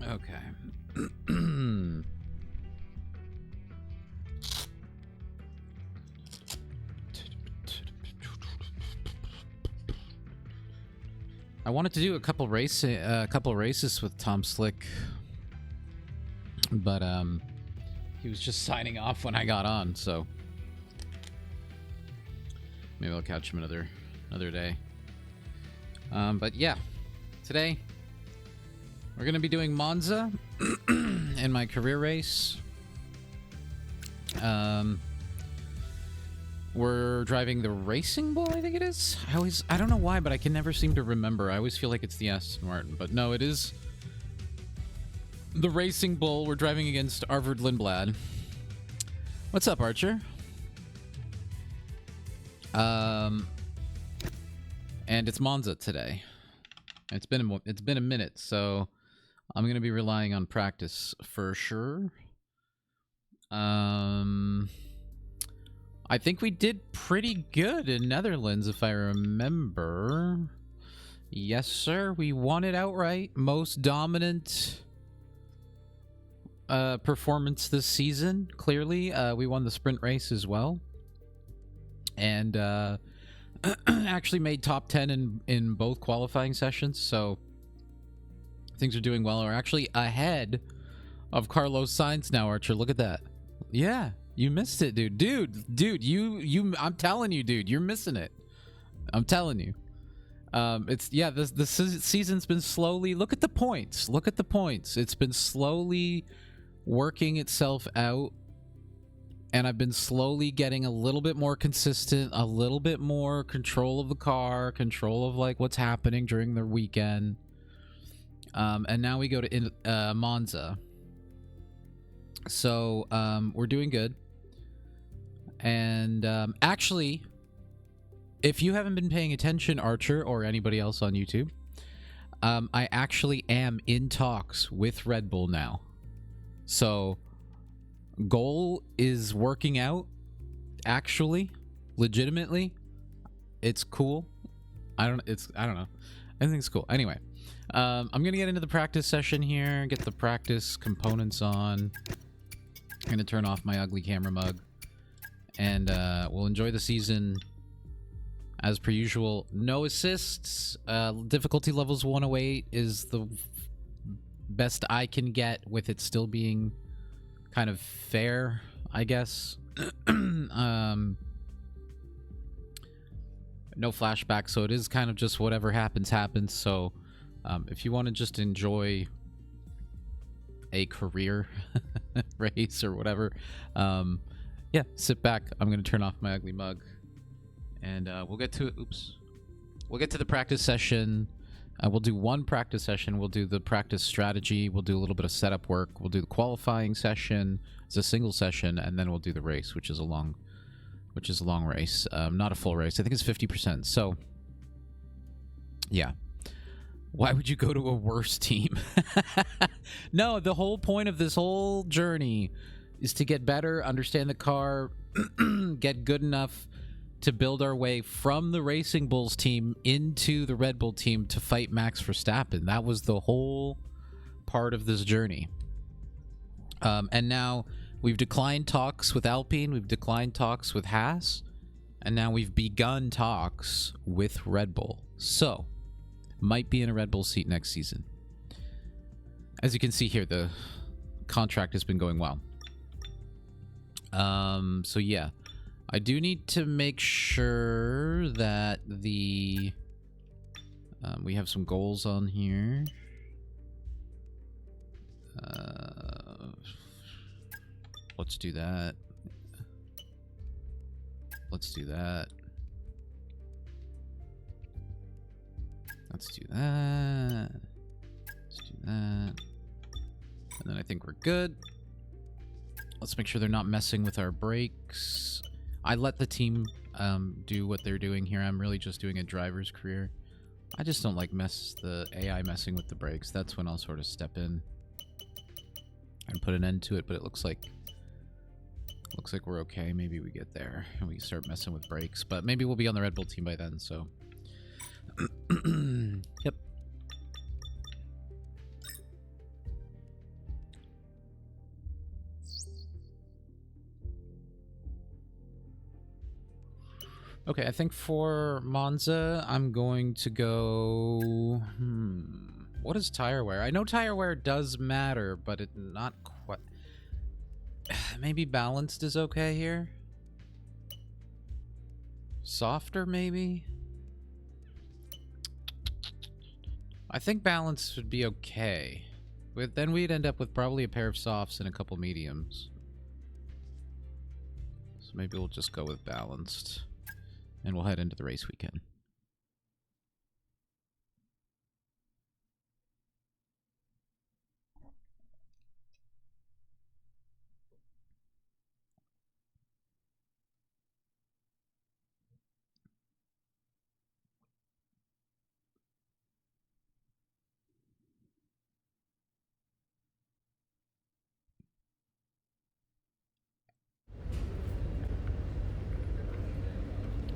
Okay. I wanted to do a couple races with Tom Slick, but he was just signing off when I got on, so maybe I'll catch him another day. But yeah, today we're gonna be doing Monza in my career race. We're driving the Racing Bull, I think it is. I don't know why, but I can never seem to remember. I always feel like it's the Aston Martin, but no, it is the Racing Bull. We're driving against ARVID LINDBLAD. What's up, Archer? And it's Monza today. It's been a minute, so I'm gonna be relying on practice for sure. I think we did pretty good in Netherlands, if I remember. Yes, sir. We won it outright. Most dominant performance this season, clearly. We won the sprint race as well. And actually made top 10 in both qualifying sessions, so things are doing well. We're actually ahead of Carlos Sainz now, Archer. Look at that. Yeah. You missed it, dude. Dude, you I'm telling you, dude, you're missing it. I'm telling you. The season's been slowly, look at the points. Look at the points. It's been slowly working itself out, and I've been slowly getting a little bit more consistent, a little bit more control of the car, control of like what's happening during the weekend. And now we go to Monza. So, we're doing good. And actually, if you haven't been paying attention, Archer, or anybody else on YouTube, I actually am in talks with Red Bull now. So, goal is working out, actually, legitimately. It's cool. I don't know. I think it's cool. Anyway, I'm going to get into the practice session here, get the practice components on. I'm going to turn off my ugly camera mug. And we'll enjoy the season as per usual. No assists. Difficulty levels 108 is the best I can get, with it still being kind of fair, I guess. No flashback, so it is kind of just whatever happens. So if you want to just enjoy a career race or whatever, yeah, sit back. I'm gonna turn off my ugly mug, and we'll get to it. We'll get to the practice session. We'll do one practice session. We'll do the practice strategy. We'll do a little bit of setup work. We'll do the qualifying session. It's a single session, and then we'll do the race, which is a long race, not a full race. I think it's 50%. So, yeah. Why would you go to a worse team? No, the whole point of this whole journey is to get better, understand the car, get good enough to build our way from the Racing Bulls team into the Red Bull team to fight Max Verstappen. That was the whole part of this journey. And now we've declined talks with Alpine, we've declined talks with Haas, and now we've begun talks with Red Bull. So, might be in a Red Bull seat next season. As you can see here, the contract has been going well. So yeah, I do need to make sure that we have some goals on here. Let's do that. Let's do that. Let's do that. Let's do that. And then I think we're good. Let's make sure they're not messing with our brakes. I let the team do what they're doing here. I'm really just doing a driver's career. I just don't like the AI messing with the brakes. That's when I'll sort of step in and put an end to it. But it looks like we're okay. Maybe we get there and we start messing with brakes. But maybe we'll be on the Red Bull team by then. So, yep. Okay, I think for Monza, I'm going to go... What is tire wear? I know tire wear does matter, but it not quite... Maybe balanced is okay here? Softer, maybe? I think balanced would be okay. But then we'd end up with probably a pair of softs and a couple mediums. So maybe we'll just go with balanced. And we'll head into the race weekend.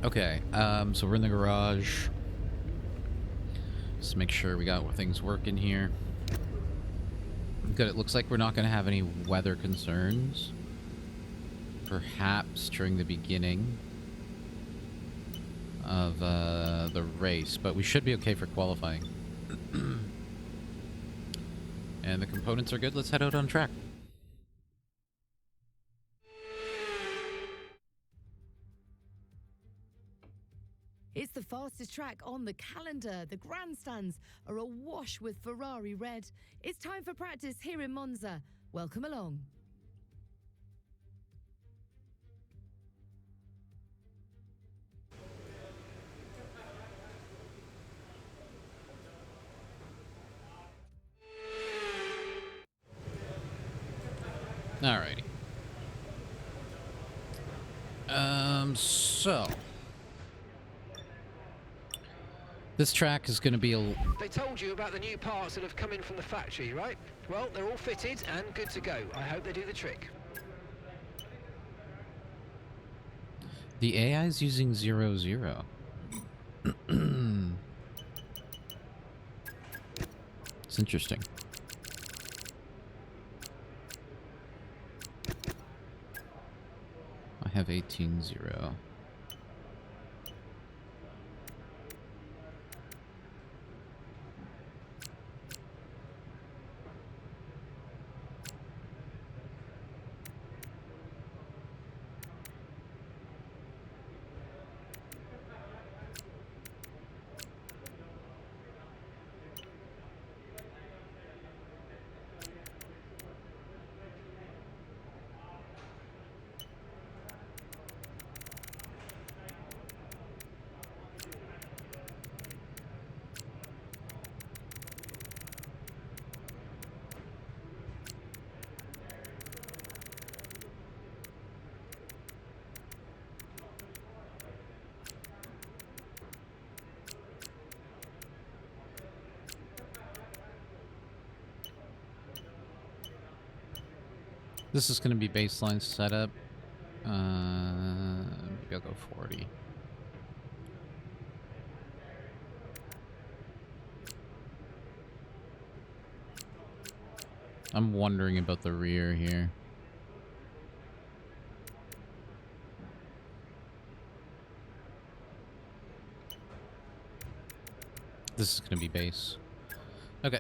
Okay, so we're in the garage. Just make sure we got things working here. Good, it looks like we're not going to have any weather concerns. Perhaps during the beginning of the race, but we should be okay for qualifying. And the components are good. Let's head out on track. It's the fastest track on the calendar. The grandstands are awash with Ferrari red. It's time for practice here in Monza. Welcome along. Alrighty. So this track is going to be a... They told you about the new parts that have come in from the factory, right? Well, they're all fitted and good to go. I hope they do the trick. The AI is using 0-0. It's interesting. I have 18-0. This is going to be baseline setup. Maybe I'll go 40. I'm wondering about the rear here. This is going to be base. Okay.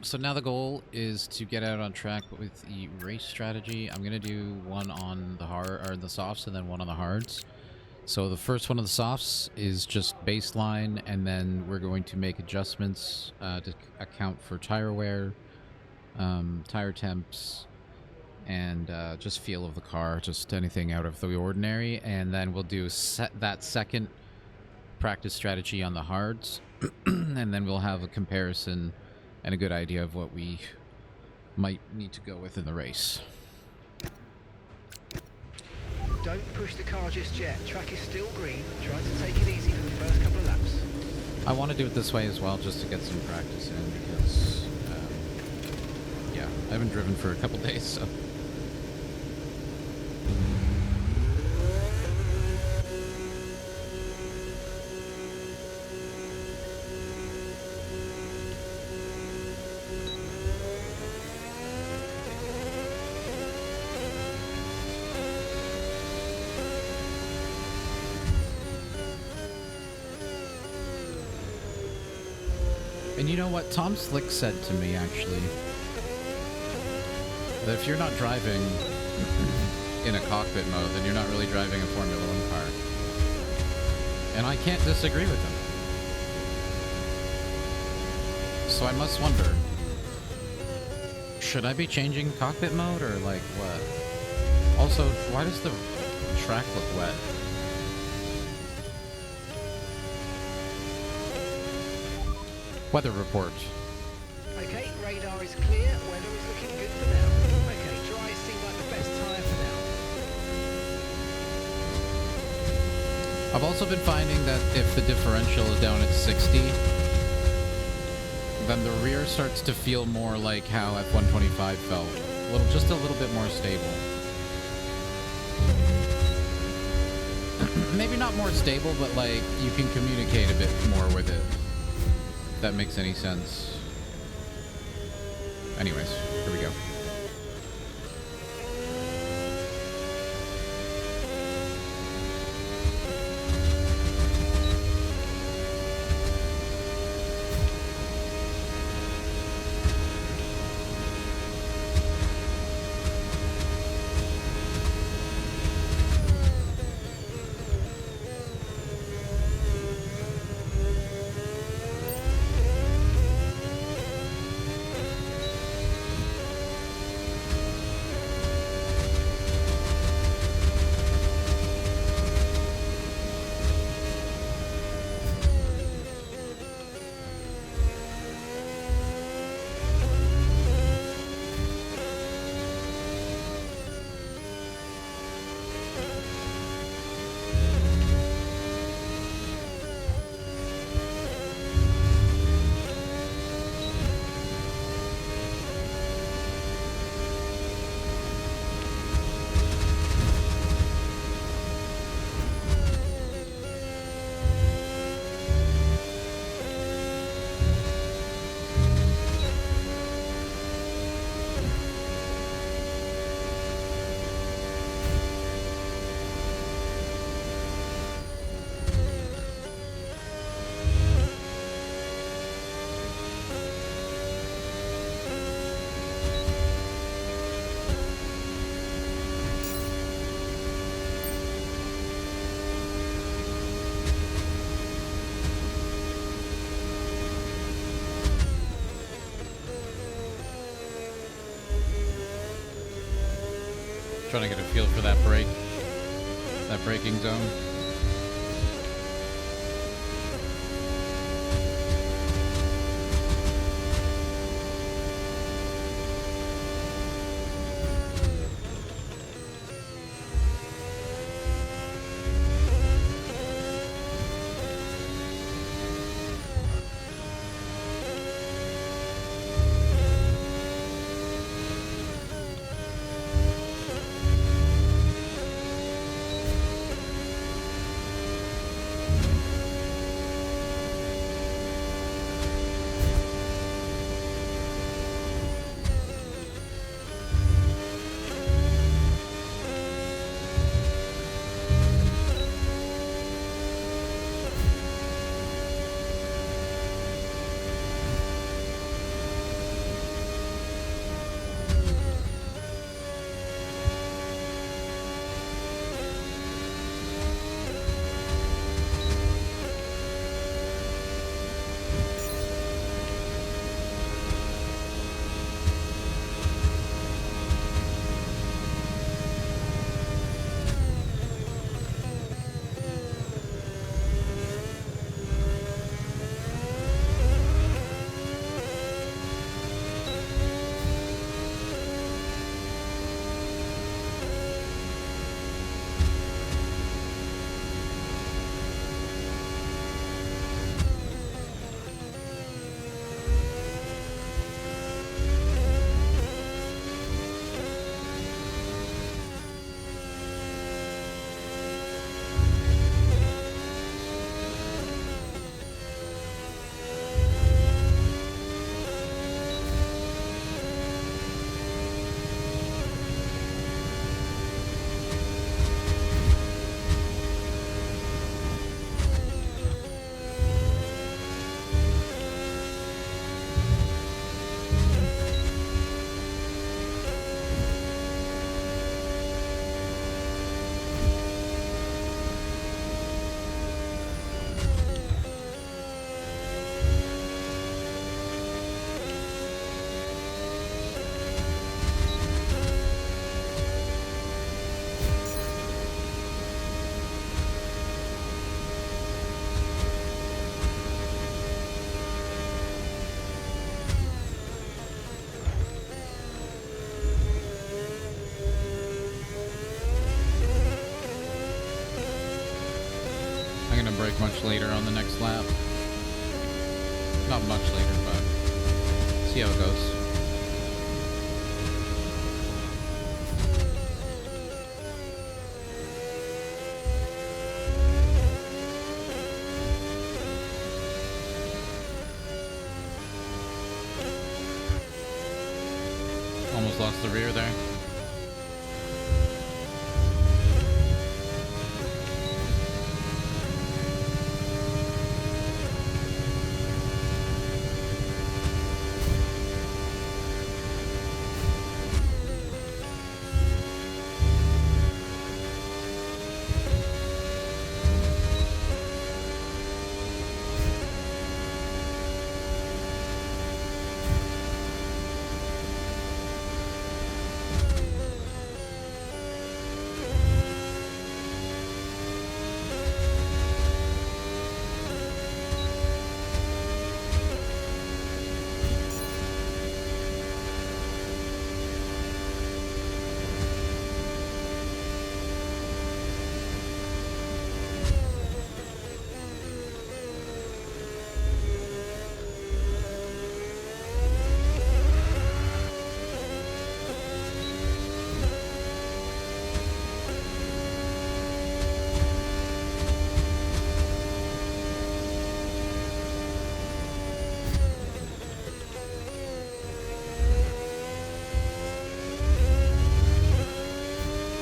So now the goal is to get out on track with the race strategy. I'm going to do one on the hard or the softs and then one on the hards. So the first one of the softs is just baseline, and then we're going to make adjustments to account for tire wear, tire temps, and just feel of the car, just anything out of the ordinary. And then we'll do that second practice strategy on the hards, and then we'll have a comparison and a good idea of what we might need to go with in the race. Don't push the car just yet. Track is still green. Try to take it easy for the first couple of laps. I want to do it this way as well, just to get some practice in, because, yeah, I haven't driven for a couple days, so... And you know what? Tom Slick said to me, actually, that if you're not driving in a cockpit mode, then you're not really driving a Formula 1 car. And I can't disagree with him. So I must wonder, should I be changing cockpit mode or like what? Also, why does the track look wet? Weather report. Okay, radar is clear, weather is looking good for now. Okay, dry seems like the best tyre for now. I've also been finding that if the differential is down at 60, then the rear starts to feel more like how F125 felt. Just a little bit more stable. Maybe not more stable, but like you can communicate a bit more with it. If that makes any sense. Anyways, here we go. Trying to get a feel for that brake, that braking zone. much later on the next lap. Not much later, but see how it goes. Almost lost the rear there.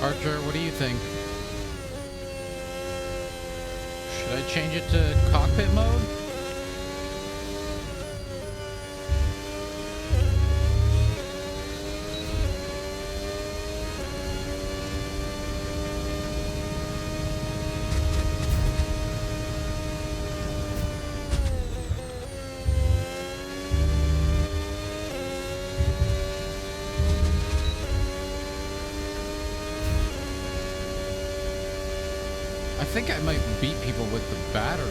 Archer, what do you think? Should I change it to cockpit mode? I think I might beat people with the battery.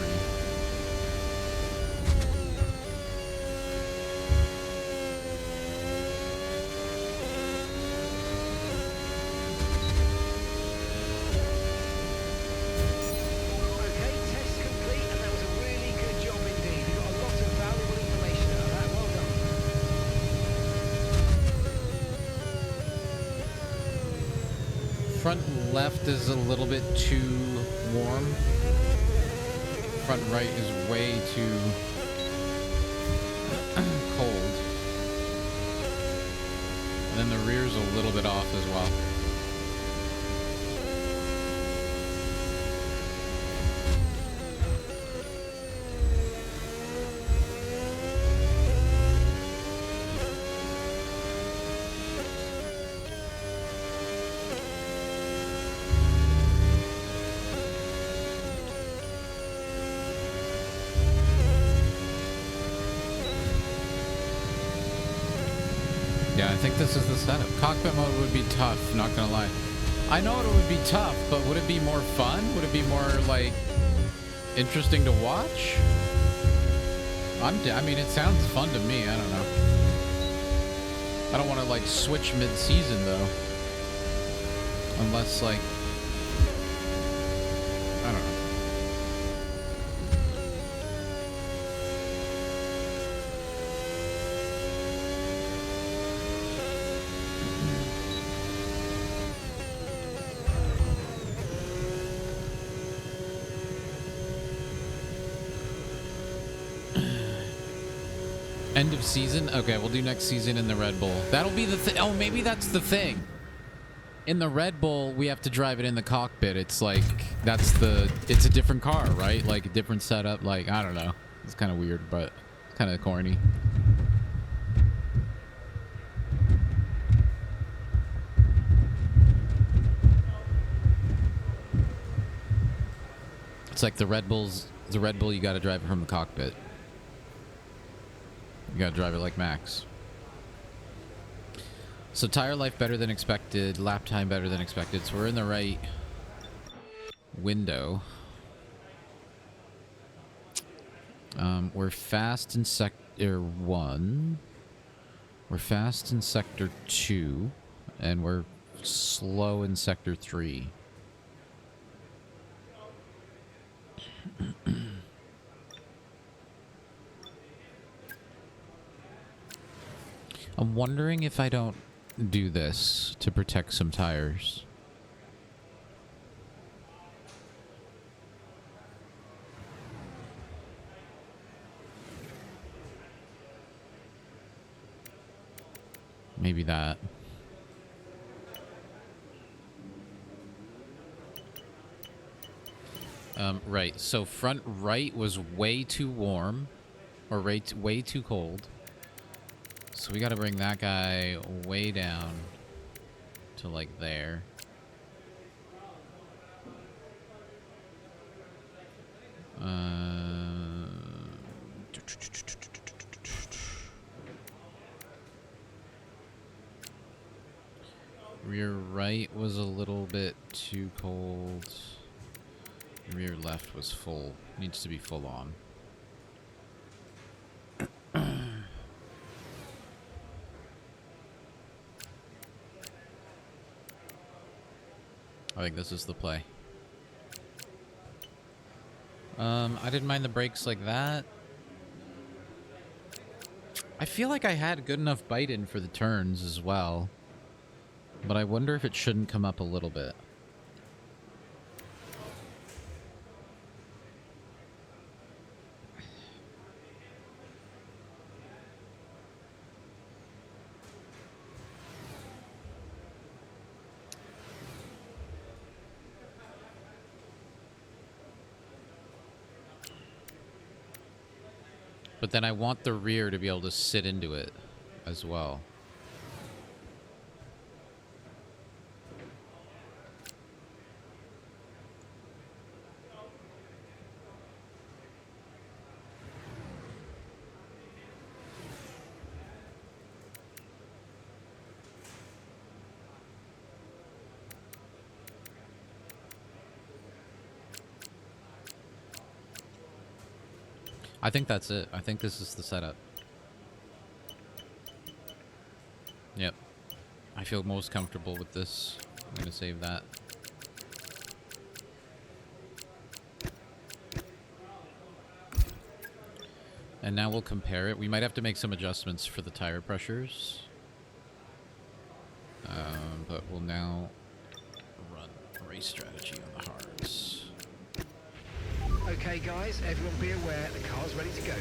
Okay, test complete, and that was a really good job indeed. We got a lot of valuable information out of that. Well done. Front left is a little bit too warm. Front right is way too cold. And then the rear's a little bit off as well. Yeah, I think this is the setup. Cockpit mode would be tough, not gonna lie. I know it would be tough, but would it be more fun? Would it be more, like, interesting to watch? I mean, it sounds fun to me. I don't know. I don't want to, like, switch mid-season, though. Unless, like... I don't know. End of season? Okay, we'll do next season in the Red Bull. That'll be the thing. Oh, maybe that's the thing. In the Red Bull, we have to drive it in the cockpit. It's like, it's a different car, right? Like a different setup. Like, I don't know. It's kind of weird, but kind of corny. It's like the Red Bull, you got to drive it from the cockpit. You gotta drive it like Max. So tire life better than expected, lap time better than expected. So we're in the right window. We're fast in sector 1. We're fast in sector 2, and we're slow in sector 3. I'm wondering if I don't do this to protect some tires. Maybe that. Right. So front right was way too warm, or way too cold. So we got to bring that guy way down to like there. Rear right was a little bit too cold. Rear left was full. Needs to be full on. I think this is the play. I didn't mind the brakes like that. I feel like I had good enough bite in for the turns as well. But I wonder if it shouldn't come up a little bit. But then I want the rear to be able to sit into it as well. I think that's it. I think this is the setup. Yep. I feel most comfortable with this. I'm going to save that. And now we'll compare it. We might have to make some adjustments for the tire pressures. But we'll now run race strategy on the hards. Okay guys, everyone be aware, the car's ready to go.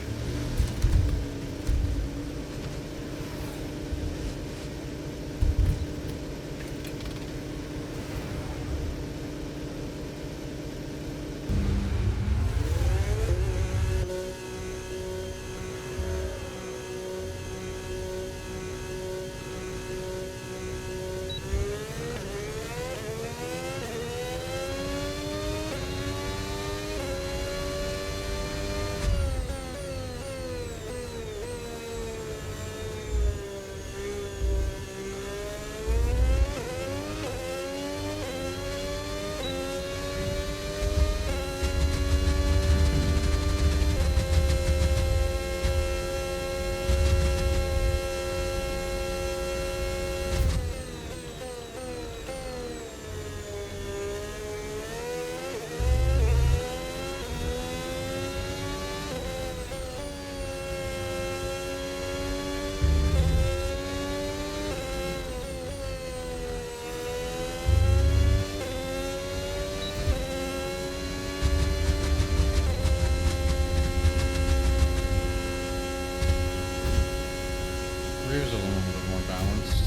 Rear's a little bit more balanced.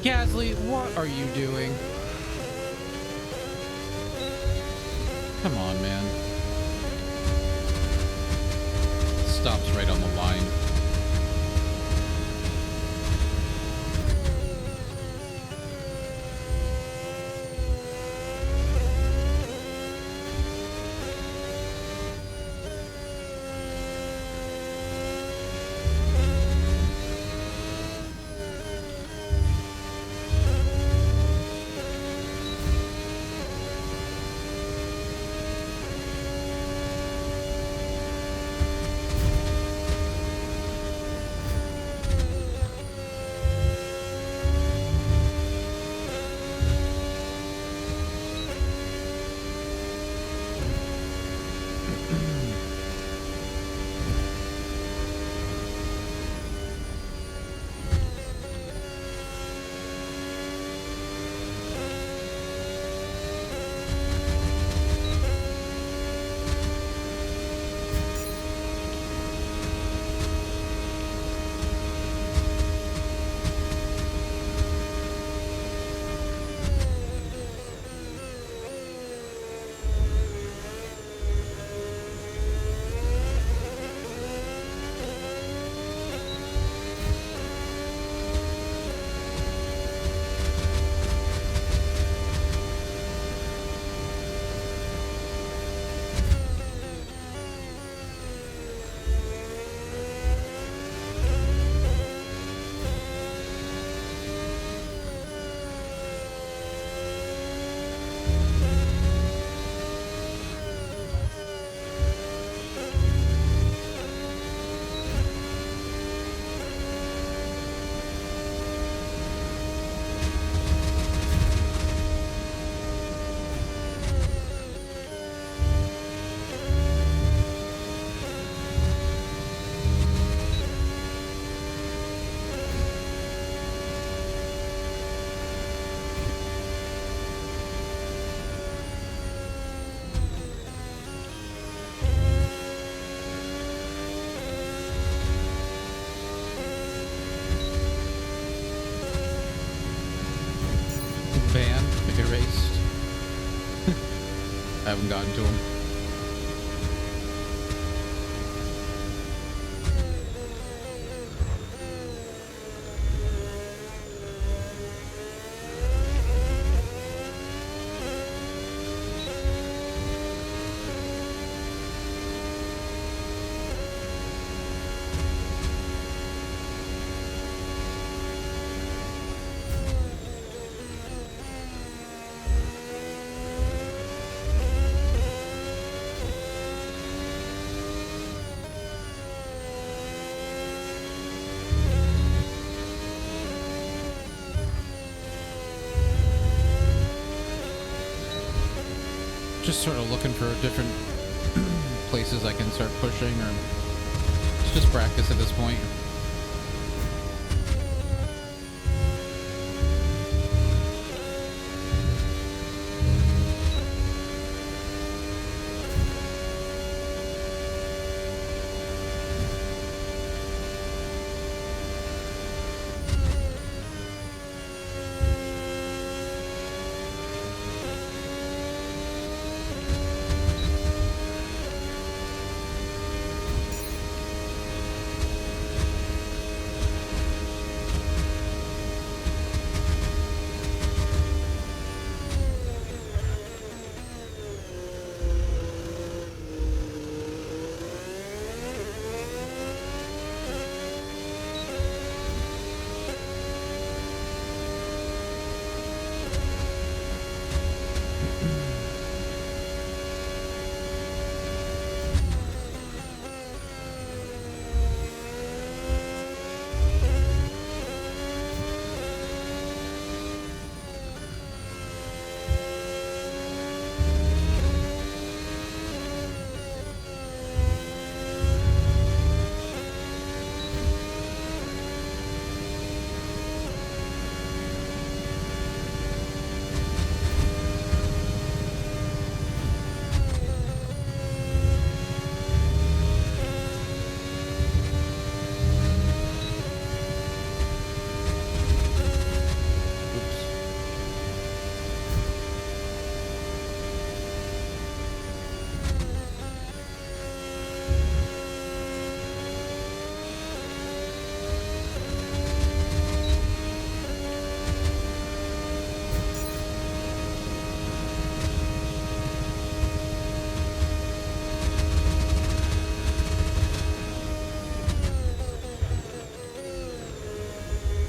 Gasly, what are you doing? Come on, man. Stops right on the line. I haven't gotten to them. Just sort of looking for different places I can start pushing, or it's just practice at this point.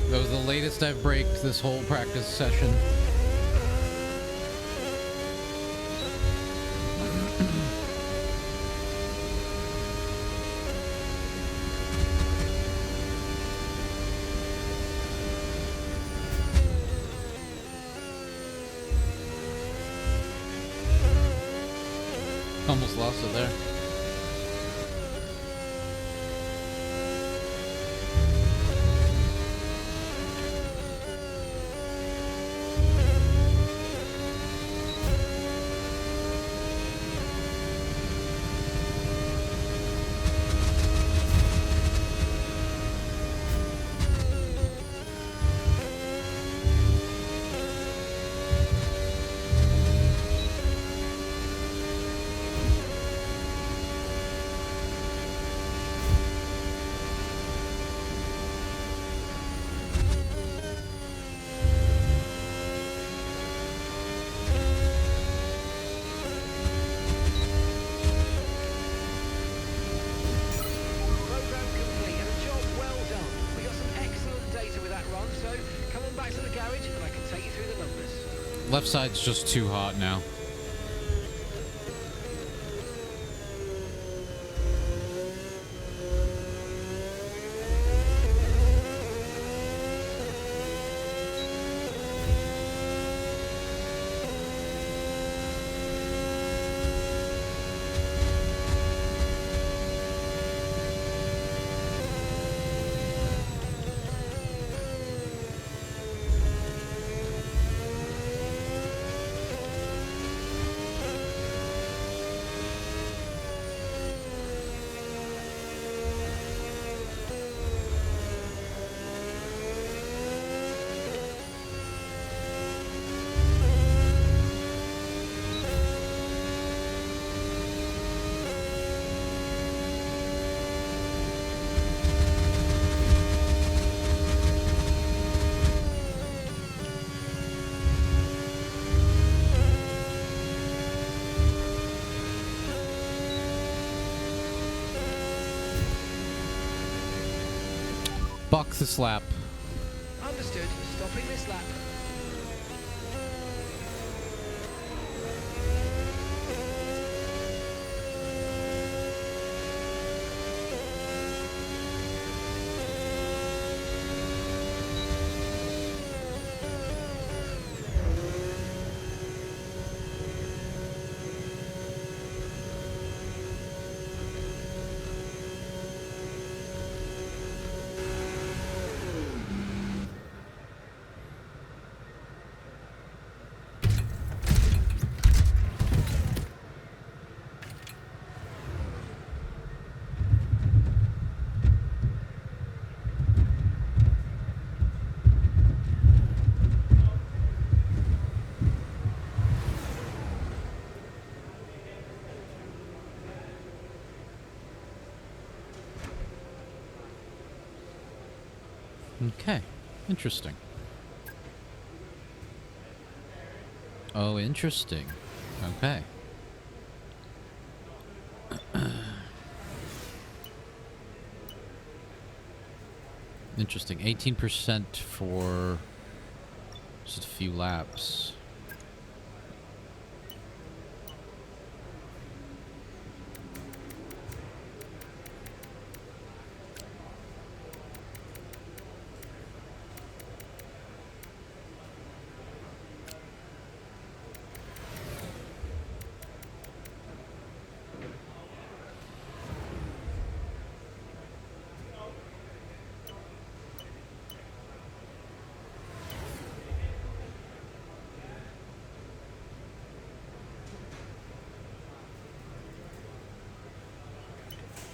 That was the latest I've braked this whole practice session. Almost lost it there. Left side's just too hot now. Fuck this lap. Understood. Stopping this lap. Okay, interesting. Oh, interesting. Okay. Interesting. 18% for just a few laps.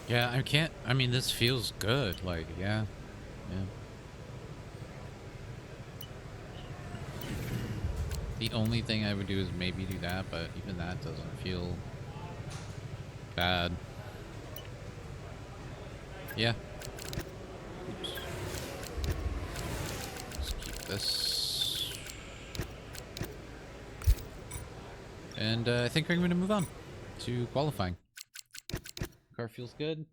Yeah, I can't. I mean, this feels good. Like, yeah. The only thing I would do is maybe do that, but even that doesn't feel bad. Yeah. Oops. Let's keep this. And I think we're going to move on to qualifying. Car feels good.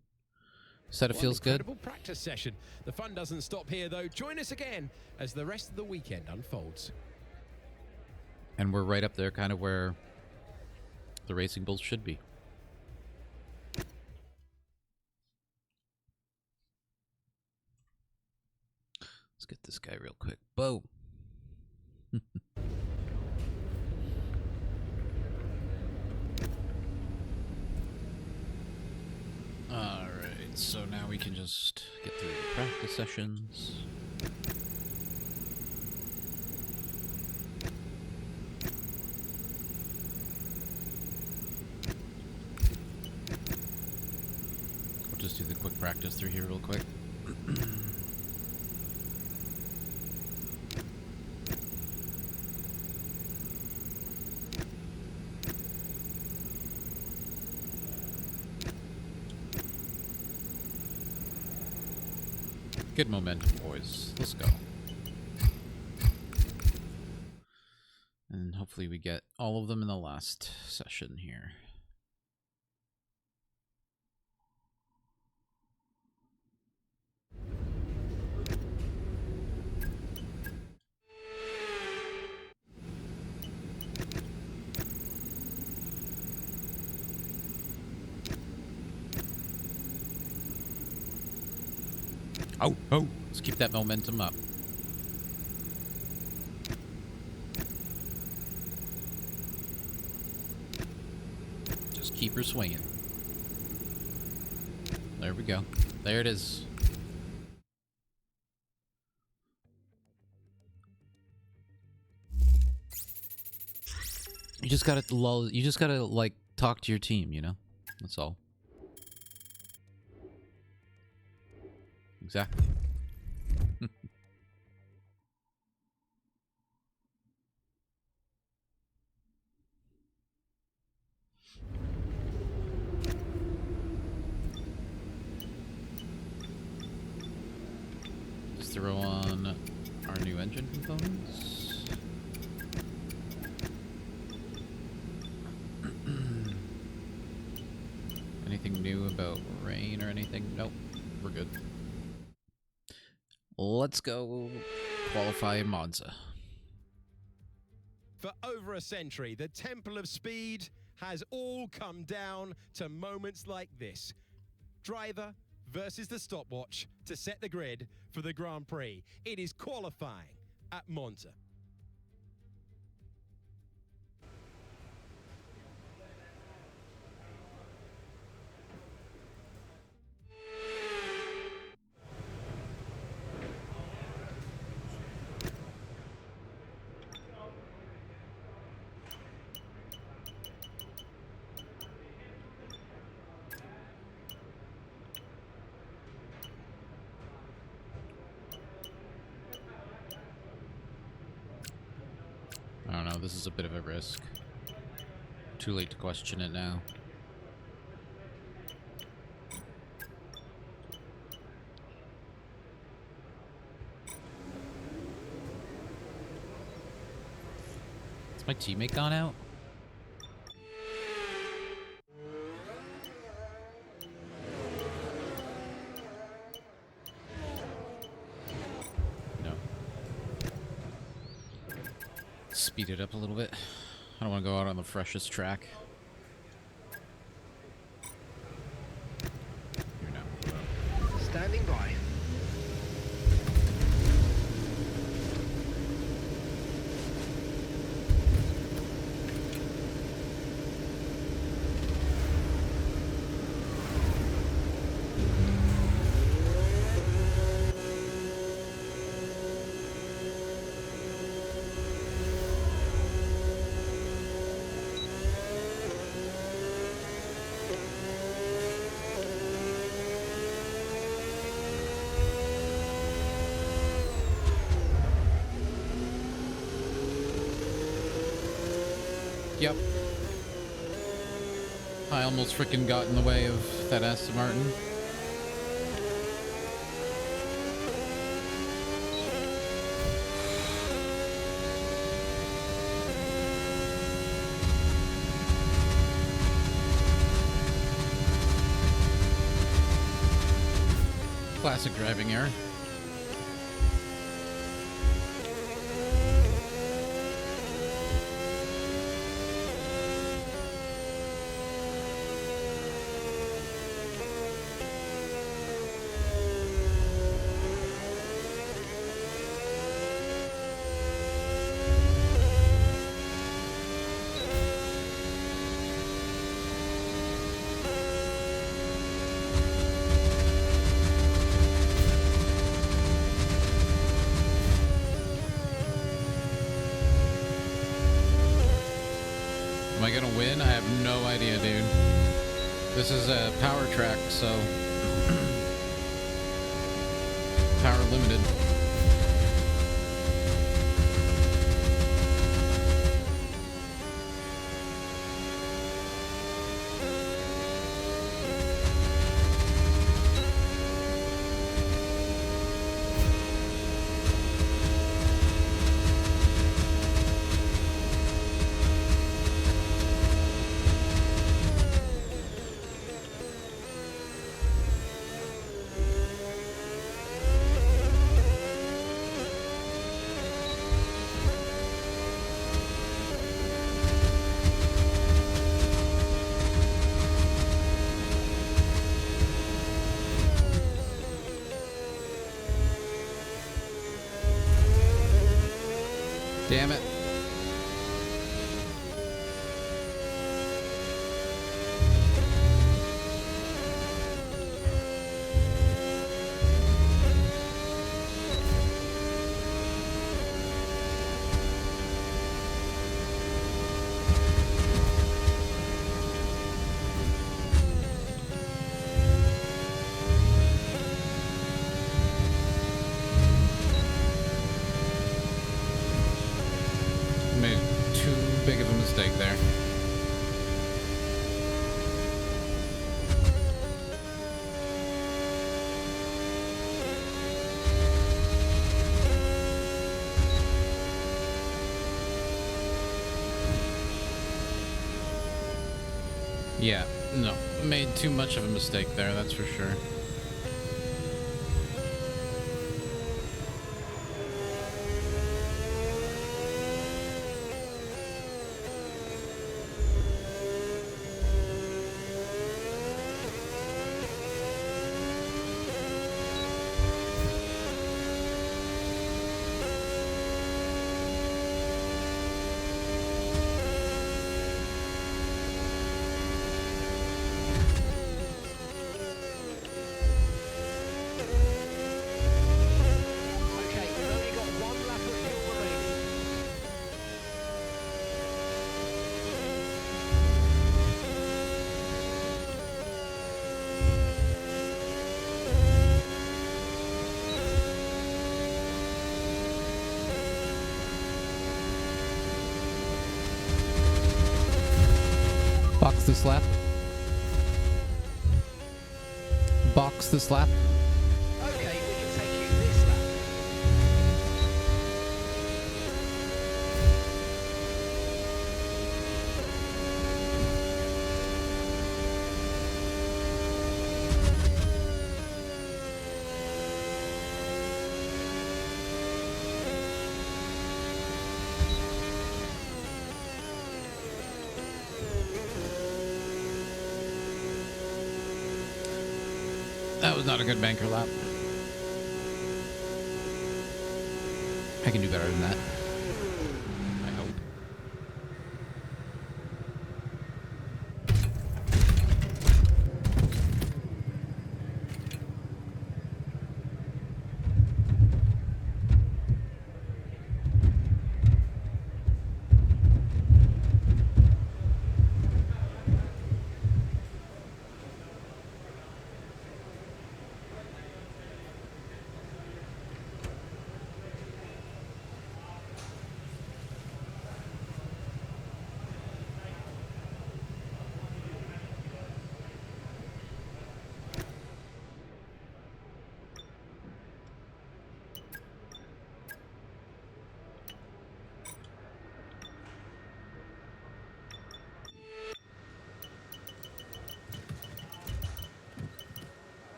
Setup feels good. Incredible practice session. The fun doesn't stop here, though. Join us again as the rest of the weekend unfolds. And we're right up there, kind of where the Racing Bulls should be. Let's get this guy real quick. Boom. Alright, so now we can just get through the practice sessions. We'll just do the quick practice through here real quick. Good momentum, boys. Let's go. And hopefully we get all of them in the last session here. Oh, let's keep that momentum up. Just keep her swinging. There we go. There it is. You just gotta lull. You just gotta like talk to your team, you know. That's all. Exactly. Just throw on our new engine components. Anything new about rain or anything? Nope. We're good. let's go qualify Monza. For over a century, the Temple of Speed has all come down to moments like this. Driver versus the stopwatch to set the grid for the Grand Prix. It is qualifying at Monza. I don't know, this is a bit of a risk. Too late to question it now. Has my teammate gone out? Speed it up a little bit. I don't want to go out on the freshest track. Here now. Standing by. Yep. I almost freaking got in the way of that Aston Martin. Classic driving error. Am I gonna win? I have no idea, dude. This is a power track, so power limited. Damn it. Made too big of a mistake there. Yeah, no, made too much of a mistake there, that's for sure. this lap. Box this lap. Okay, we can take you this lap. That was not a good banker lap. I can do better than that. I hope.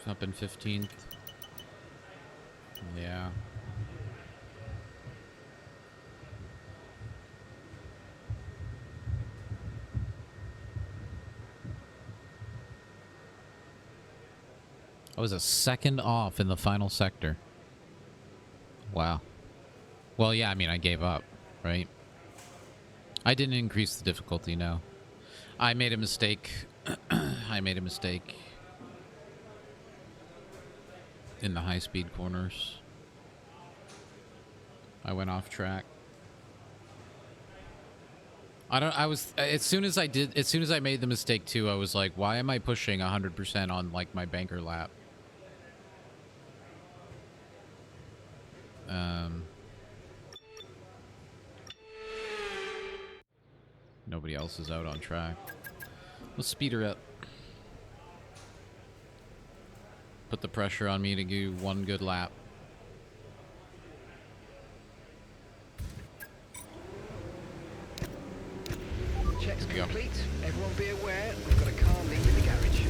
Up in 15th. Yeah. I was a second off in the final sector. Wow. Well, yeah, I mean, I gave up, right? I didn't increase the difficulty, no. I made a mistake. I made a mistake. In the high-speed corners. I went off track. As soon as I made the mistake too, I was like, why am I pushing 100% on like my banker lap? Nobody else is out on track. Let's speed her up. Put the pressure on me to do one good lap. Checks complete. Everyone be aware, we've got a car leaving the garage.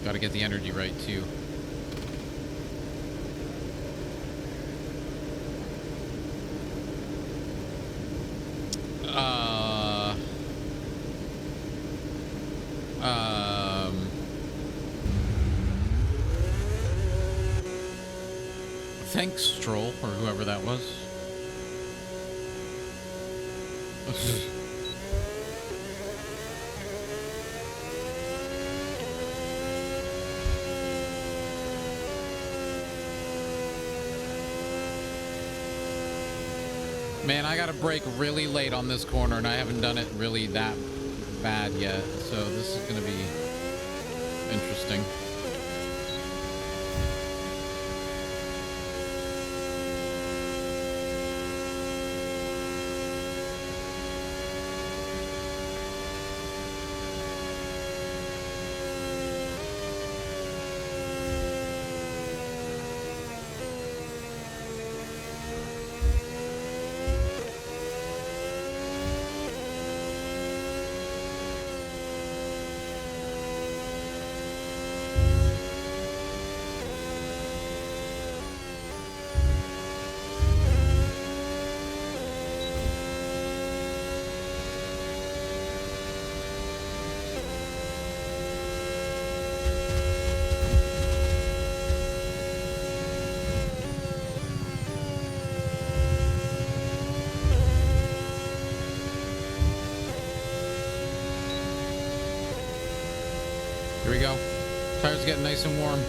Gotta get the energy right too. Thanks, Stroll, or whoever that was. Man, I gotta brake really late on this corner, and I haven't done it really that bad yet, so this is gonna be interesting. Here we go. Tires getting nice and warm.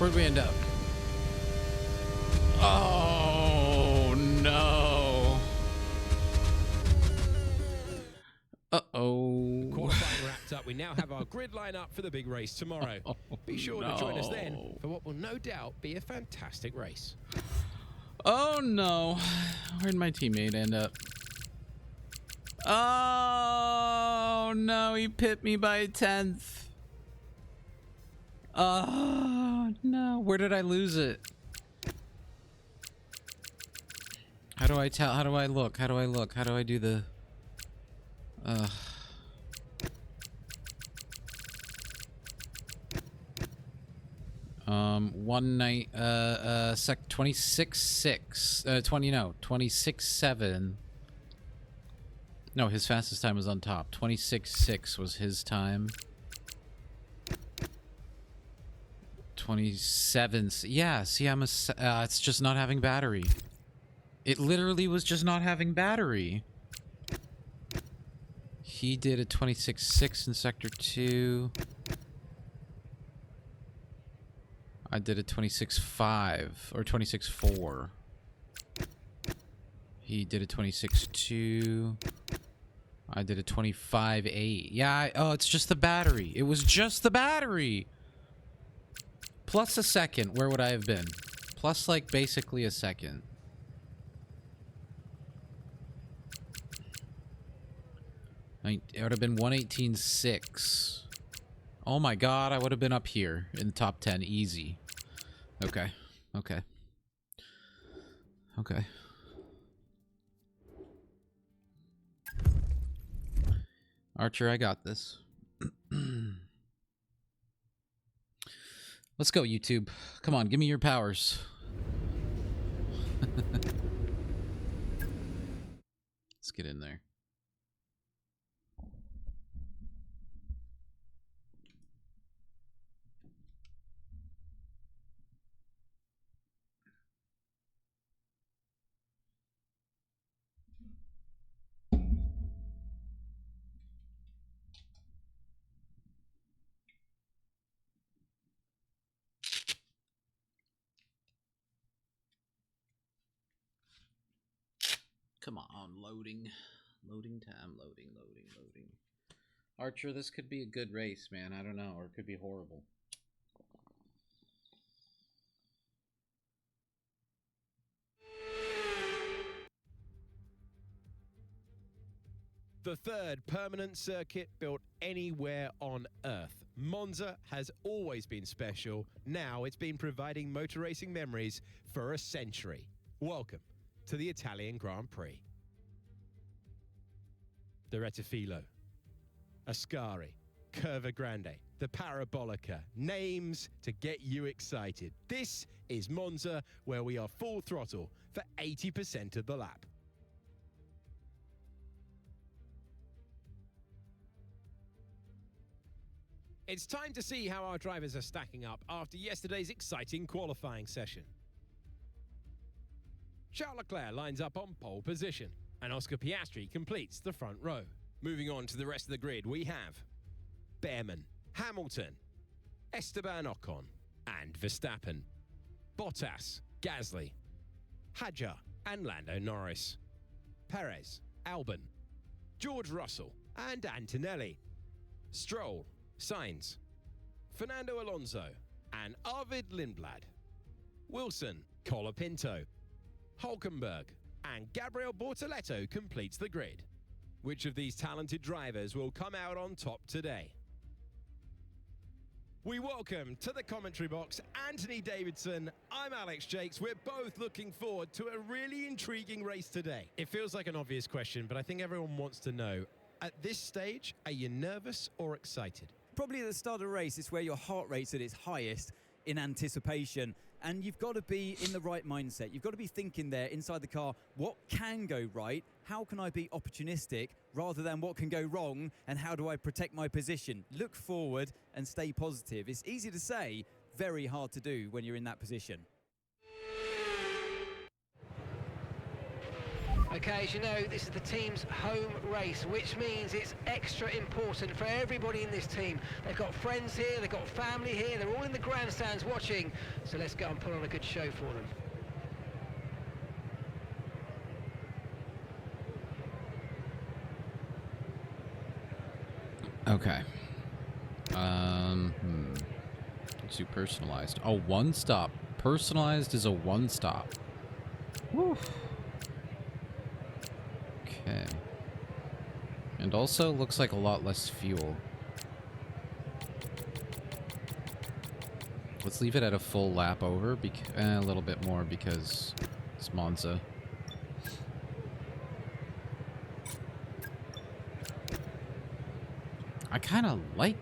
Where'd we end up? Oh, no. Uh-oh. Qualifying wrapped up. We now have our grid line up for the big race tomorrow. Be sure to join us then for what will no doubt be a fantastic race. Oh, no. Where'd my teammate end up? Oh, no. He pit me by a 10th. Oh, no. Where did I lose it? How do I tell? How do I look? How do I look? How do I do the... one night, 26.6, 26.7. No, his fastest time was on top. 26.6 was his time. 27. Yeah, see, it's just not having battery. It literally was just not having battery. He did a 26.6 in Sector 2. I did a 26.5 or 26.4. He did a 26.2. I did a 25.8. Yeah, oh, it's just the battery. It was just the battery. Plus a second. Where would I have been? Plus, like, basically a second. It would have been 118.6. Oh my god, I would have been up here in the top 10. Easy. Okay. Okay. Okay. Archer, I got this. Let's go, YouTube. Come on, give me your powers. Let's get in there. Come on, loading. Loading time, loading. Archer, this could be a good race, man. I don't know, or it could be horrible. The third permanent circuit built anywhere on Earth. Monza has always been special. Now it's been providing motor racing memories for a century. Welcome to the Italian Grand Prix. The Rettifilo, Ascari, Curva Grande, the Parabolica, names to get you excited. This is Monza, where we are full throttle for 80% of the lap. It's time to see how our drivers are stacking up after yesterday's exciting qualifying session. Charles Leclerc lines up on pole position, and Oscar Piastri completes the front row. Moving on to the rest of the grid, we have Behrman, Hamilton, Esteban Ocon, and Verstappen, Bottas, Gasly, Hadjar, and Lando Norris, Perez, Albon, George Russell, and Antonelli, Stroll, Sainz, Fernando Alonso, and ARVID LINDBLAD, Wilson, Colapinto, Hulkenberg, and Gabriel Bortoleto completes the grid. Which of these talented drivers will come out on top today? We welcome to the commentary box Anthony Davidson. I'm Alex Jakes. We're both looking forward to a really intriguing race today. It feels like an obvious question, but I think everyone wants to know, at this stage, are you nervous or excited? Probably at the start of a race, it's where your heart rate's at its highest in anticipation. And you've got to be in the right mindset. You've got to be thinking there inside the car, what can go right? How can I be opportunistic rather than what can go wrong? And how do I protect my position? Look forward and stay positive. It's easy to say, very hard to do when you're in that position. Okay, as you know, this is the team's home race, which means it's extra important for everybody in this team. They've got friends here, they've got family here, they're all in the grandstands watching, so let's go and put on a good show for them. Okay. Let's do personalized. Oh, one stop. Personalized is a one stop. Woo. Okay. And also looks like a lot less fuel. Let's leave it at a full lap over, a little bit more because it's Monza. I kind of like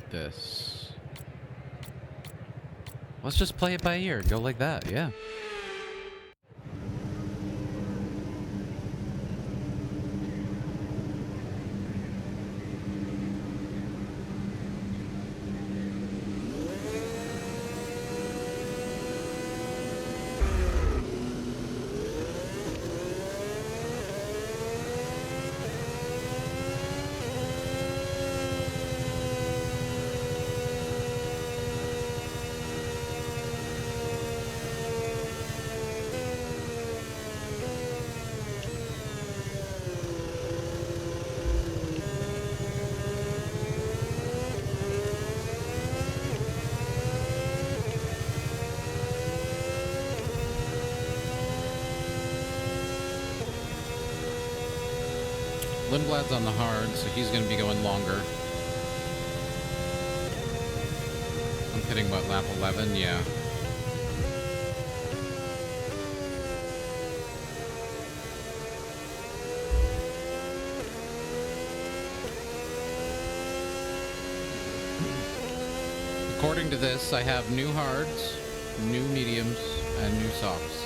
this. Let's just play it by ear. Go like that, yeah. Lindblad's on the hard, so he's going to be going longer. I'm hitting, what, lap 11? Yeah. According to this, I have new hards, new mediums, and new softs.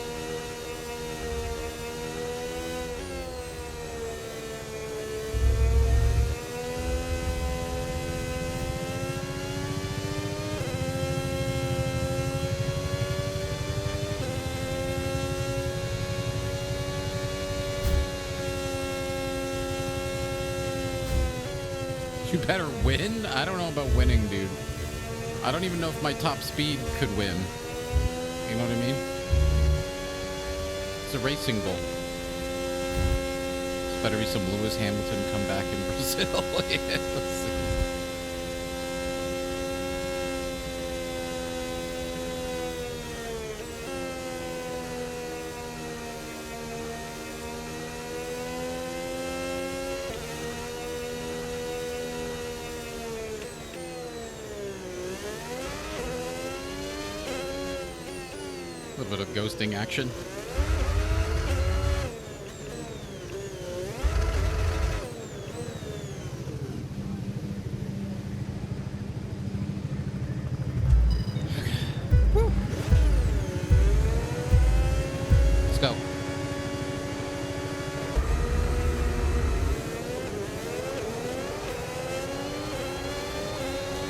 You better win? I don't know about winning, dude. I don't even know if my top speed could win. You know what I mean? It's a racing bull. It's better be some Lewis Hamilton come back in Brazil. Yes. A little bit of ghosting action. Woo. Let's go.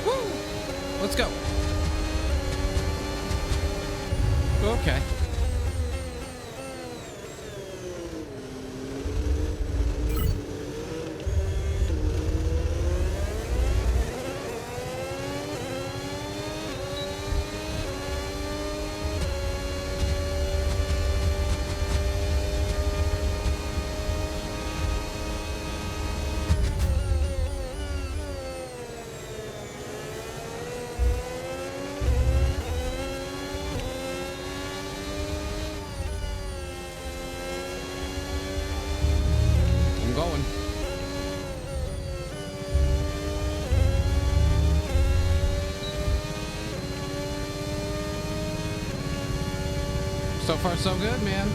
Woo. Let's go. Okay. Going. So far, so good, man.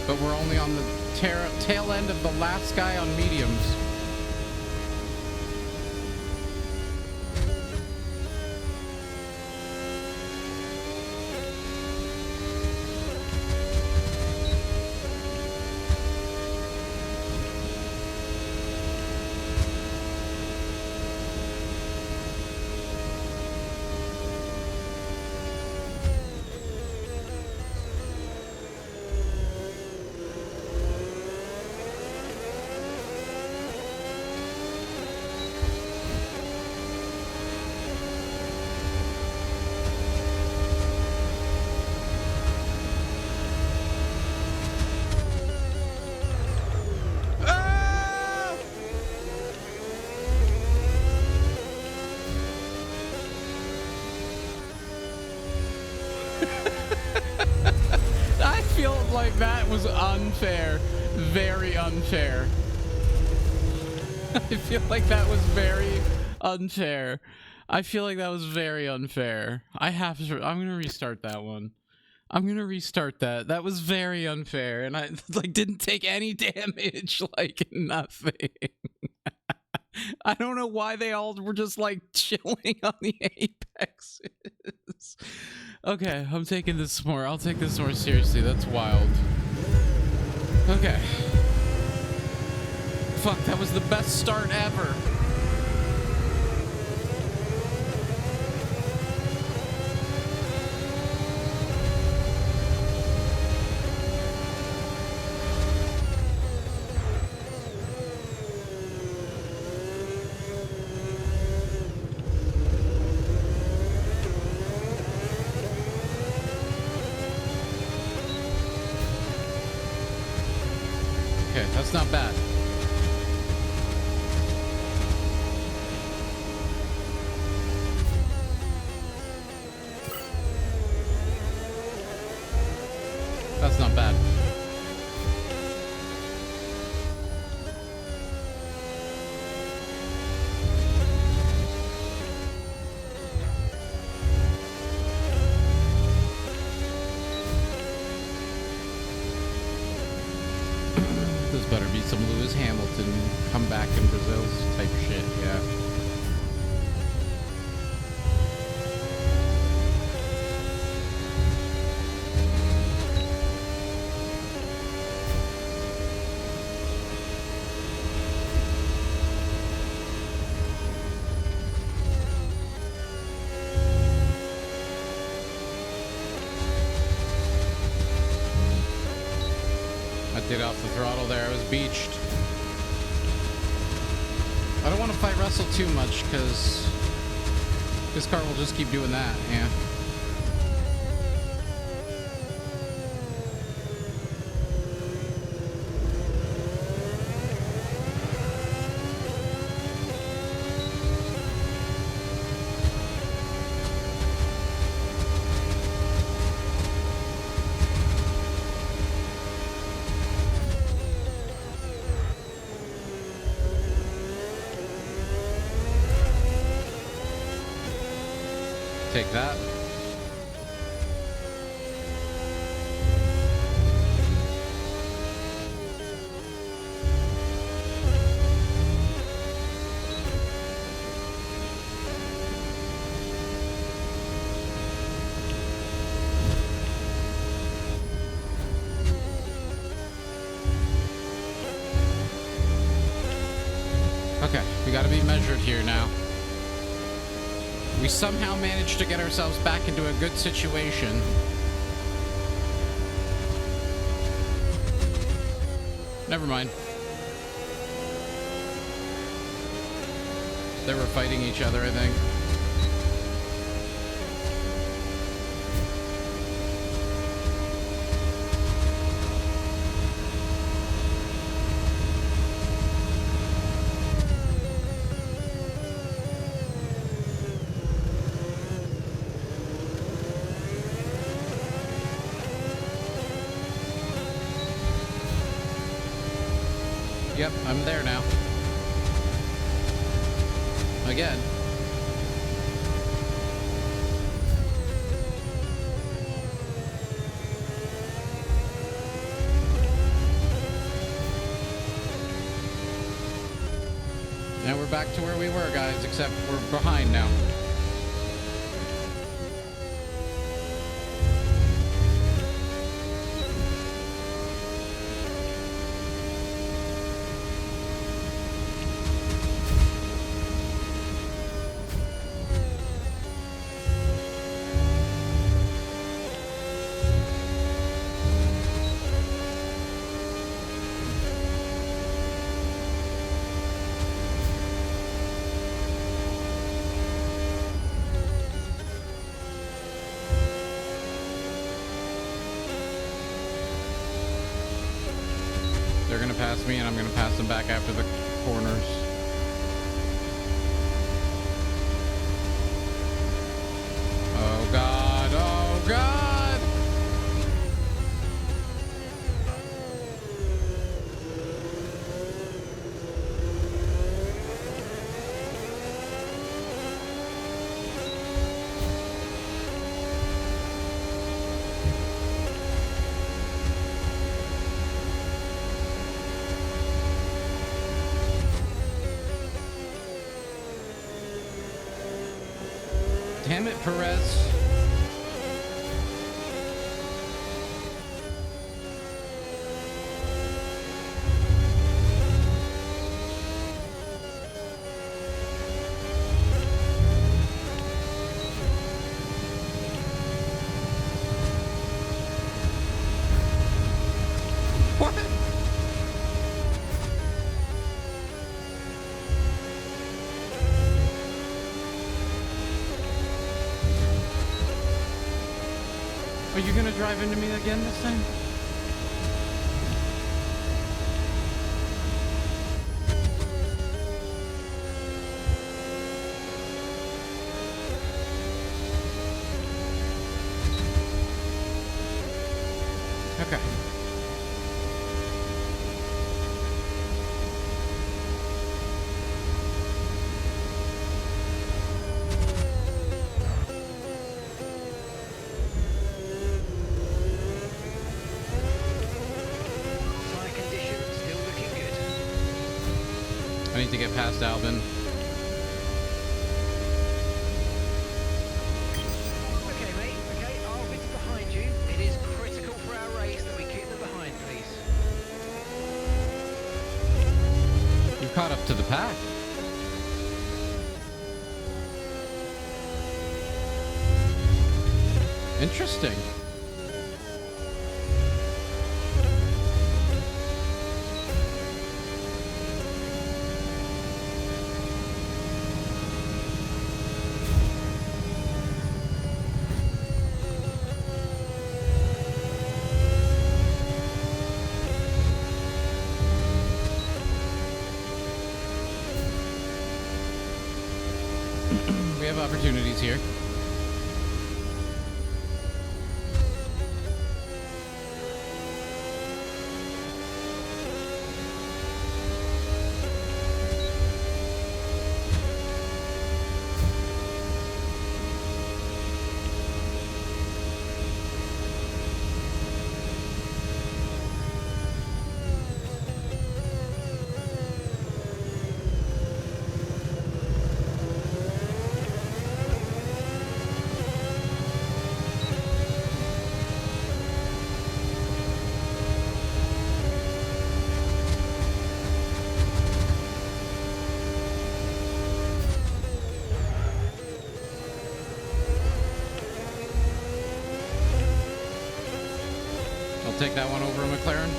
But we're only on the tail end of the last guy on mediums. like that was unfair. Very unfair. I feel like that was very unfair. I feel like that was very unfair. I'm gonna restart that one. I'm gonna restart that. That was very unfair, and I like didn't take any damage, like nothing. I don't know why they all were just like chilling on the apexes. Okay, I'm taking this more. I'll take this more seriously. That's wild. Okay. Fuck, that was the best start ever. Okay, that's not bad. That's not bad. This better be some Lewis Hamilton comeback in Brazil's type shit, yeah. Did off the throttle there. I was beached. I don't want to fight Russell too much because this car will just keep doing that. Yeah. Take that. Okay, we gotta be measured here now. We somehow managed to get ourselves back into a good situation. Never mind. They were fighting each other, I think. Yep, I'm there now. Again. Now we're back to where we were, guys, except we're behind now. They're gonna pass me, and I'm gonna pass them back after the corners. Oh God! Oh God! Damn it, Perez. What? Are you gonna drive into me again this time? Okay. Tyre conditions still looking good. I need to get past Albin. Okay, mate. Okay, Arvid's behind you. It is critical for our race that we keep them behind, please. You caught up to the pack. Interesting. We have opportunities here. I'll take that one over a McLaren.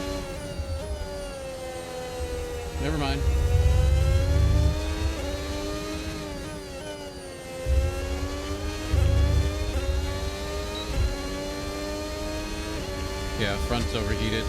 Never mind. Yeah, front's overheated.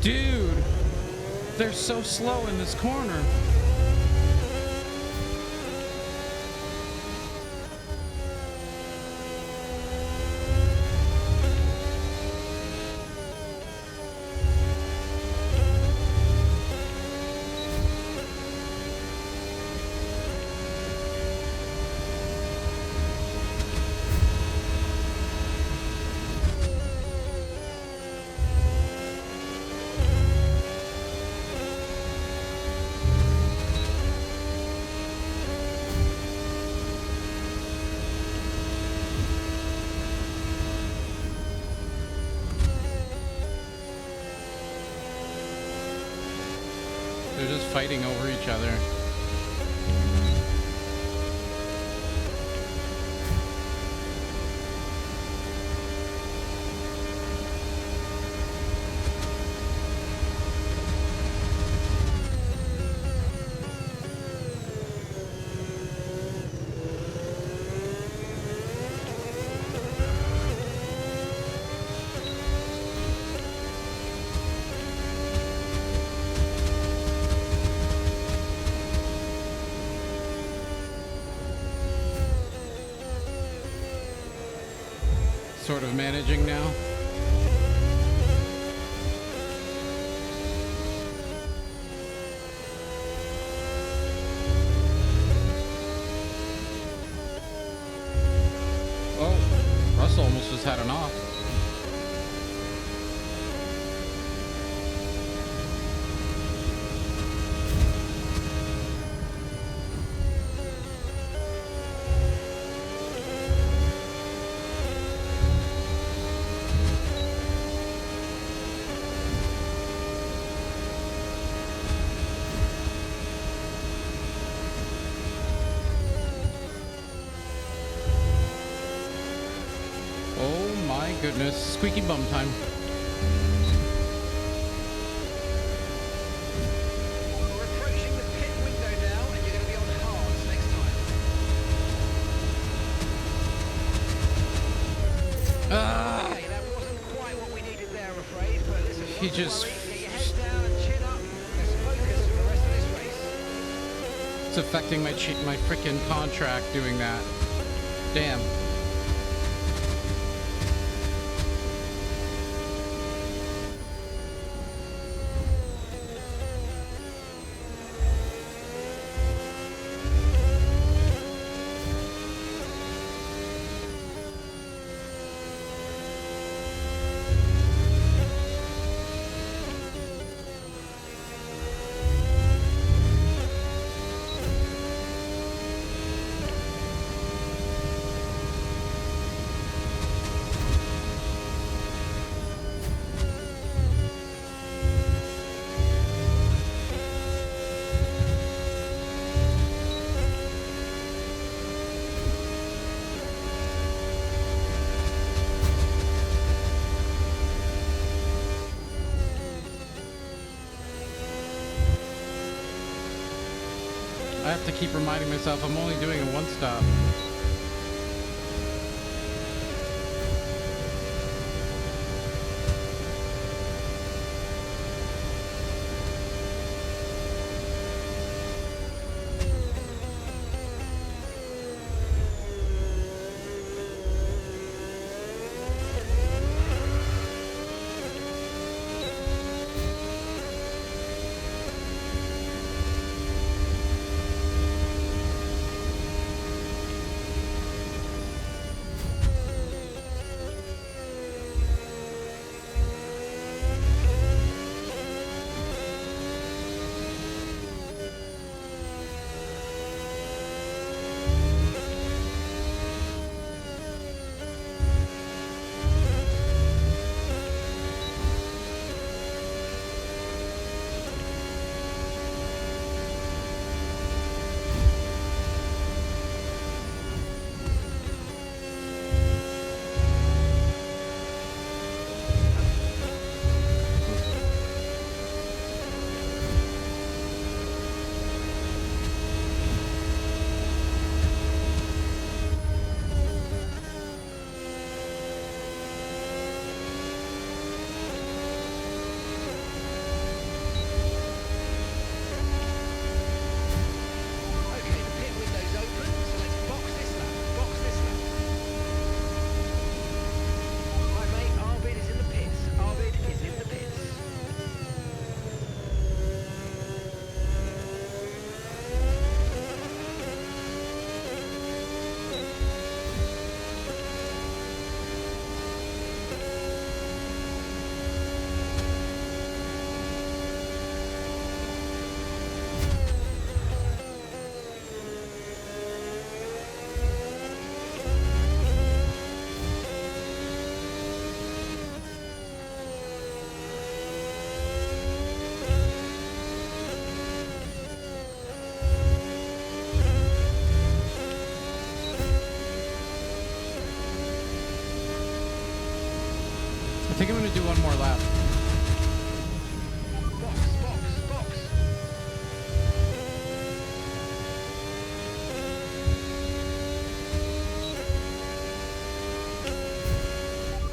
Dude, they're so slow in this corner. They're just fighting over each other. sort of managing now. Oh, Russell almost just had an off. Goodness, squeaky bum time. We're approaching the pit window now, and you're going to be on hards next time. Okay, that wasn't quite what we needed there, I'm afraid, but listen, He not just... to worry. Get your head down and chin up. Let's focus for the rest of this race. It's affecting my freaking contract doing that. Damn. I have to keep reminding myself I'm only doing a one stop. I think I'm going to do one more lap.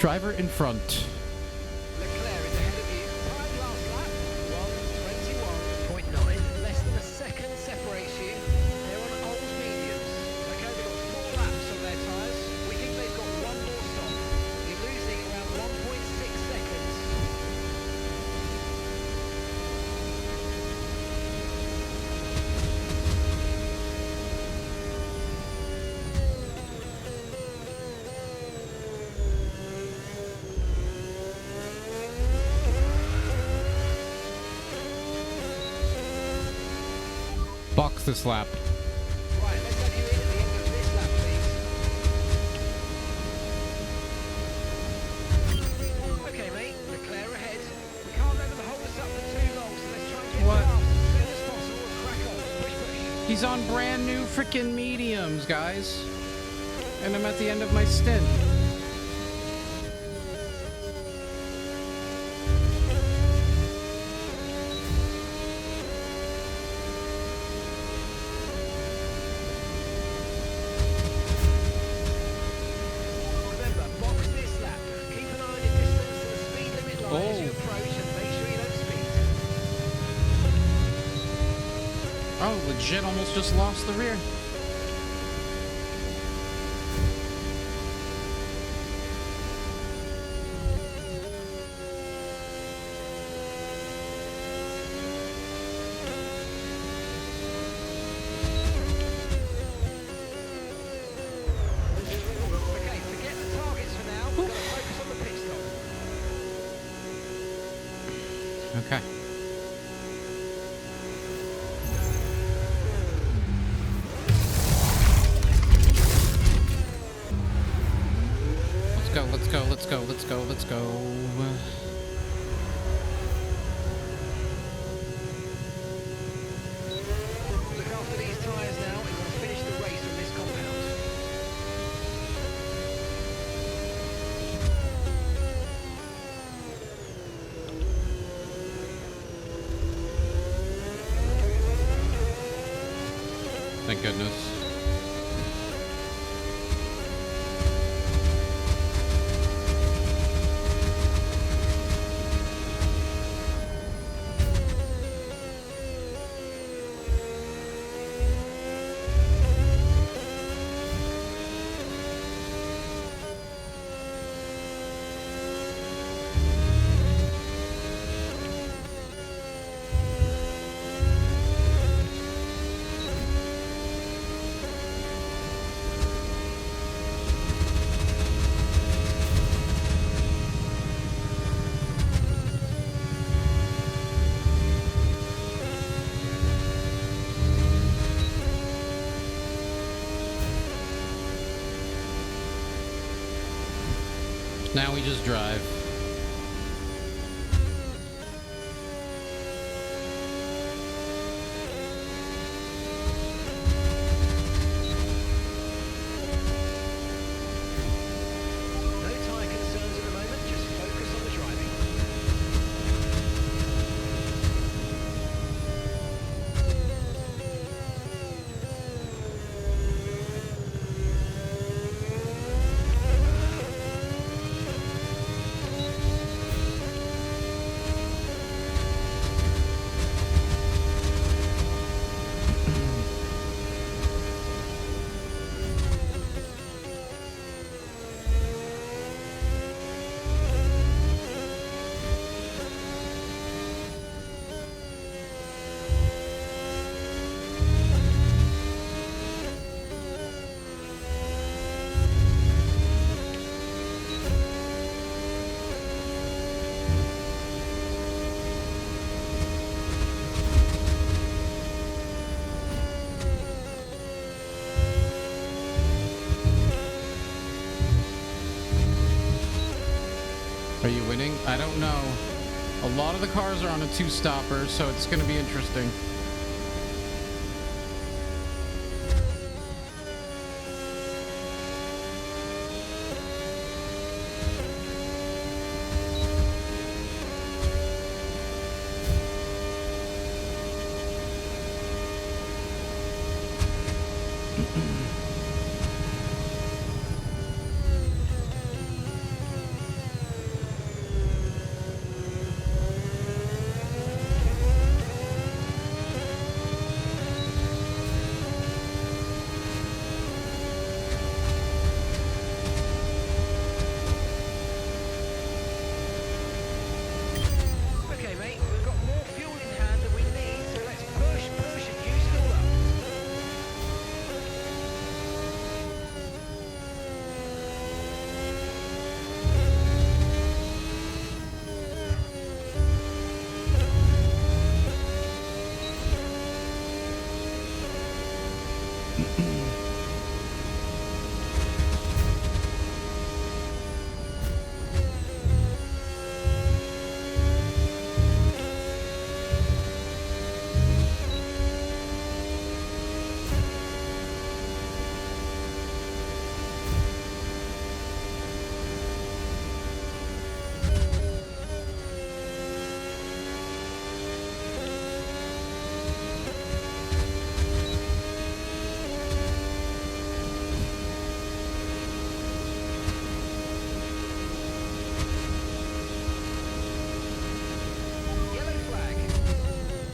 Driver in front. Leclerc is ahead of you. Time last lap, 1:21.9. Less than a second separates you. They're on old mediums. Okay, they've got 4 laps on their tyres. We think they've got one more stop. The Box this lap. Right, let's have you in at the end of this lap, please. Okay, mate, Leclerc ahead. We can't let them hold us up for too long, so let's try and get What? past as soon as possible and crack on. Push, push. He's on brand new freaking mediums, guys. And I'm at the end of my stint. Remember, box this lap. Keep an eye on your distance and the speed limit line as you approach, and make sure you don't speed. Oh, legit almost just lost the rear. Okay, forget the targets for now. We've got to focus on the pit stop. Okay. Let's go, let's go, let's go, let's go, let's go. Look after these tyres now, and we'll finish the race on this compound. Thank goodness. Now we just drive. No tyre concerns at the moment, just focus on the driving. Are you winning? I don't know. A lot of the cars are on a two-stopper, so it's going to be interesting.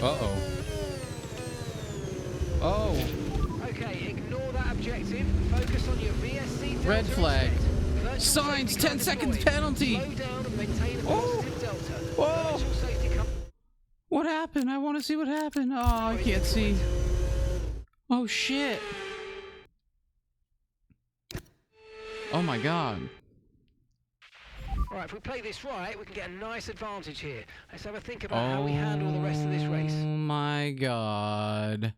Uh-oh. Oh. Okay, ignore that objective. Focus on your VSC delta Red flag. instead. Virtual Signs, safety car 10 seconds deployed. penalty. Slow down and maintain a positive delta. Whoa. Virtual safety car. What happened? I want to see what happened. Oh, I can't see. Oh, shit. Oh, my God. Right, if we play this right, we can get a nice advantage here. Let's have a think about how we handle the rest of this race. Oh, my God.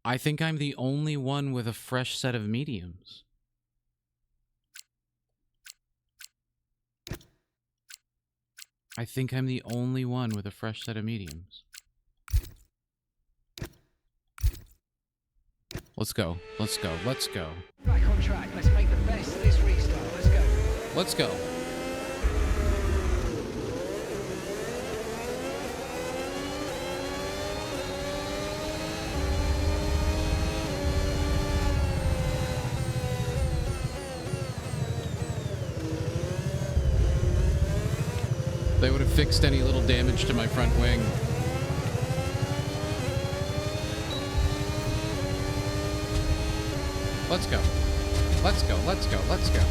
I think I'm the only one with a fresh set of mediums. I think I'm the only one with a fresh set of mediums. Let's go. Let's go. Let's go. Back on track. Let's make the best of this restart. Let's go. Let's go. They would have fixed any little damage to my front wing. Let's go. Let's go. Let's go. Let's go.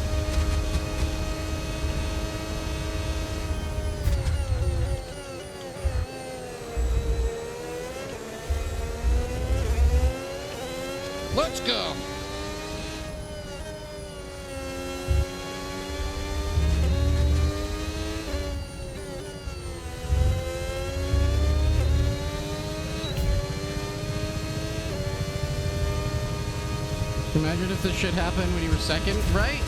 Let's go. Imagine if this shit happened when you were second, right?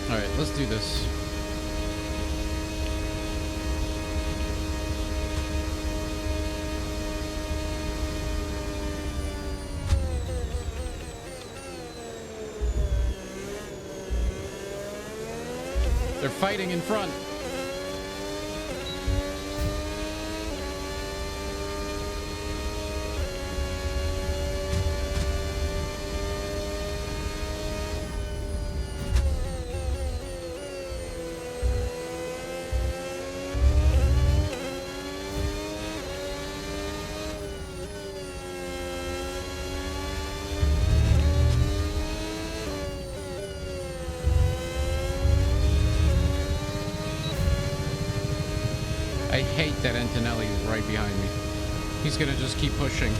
Alright, let's do this. They're fighting in front. I hate that Antonelli is right behind me. He's gonna just keep pushing.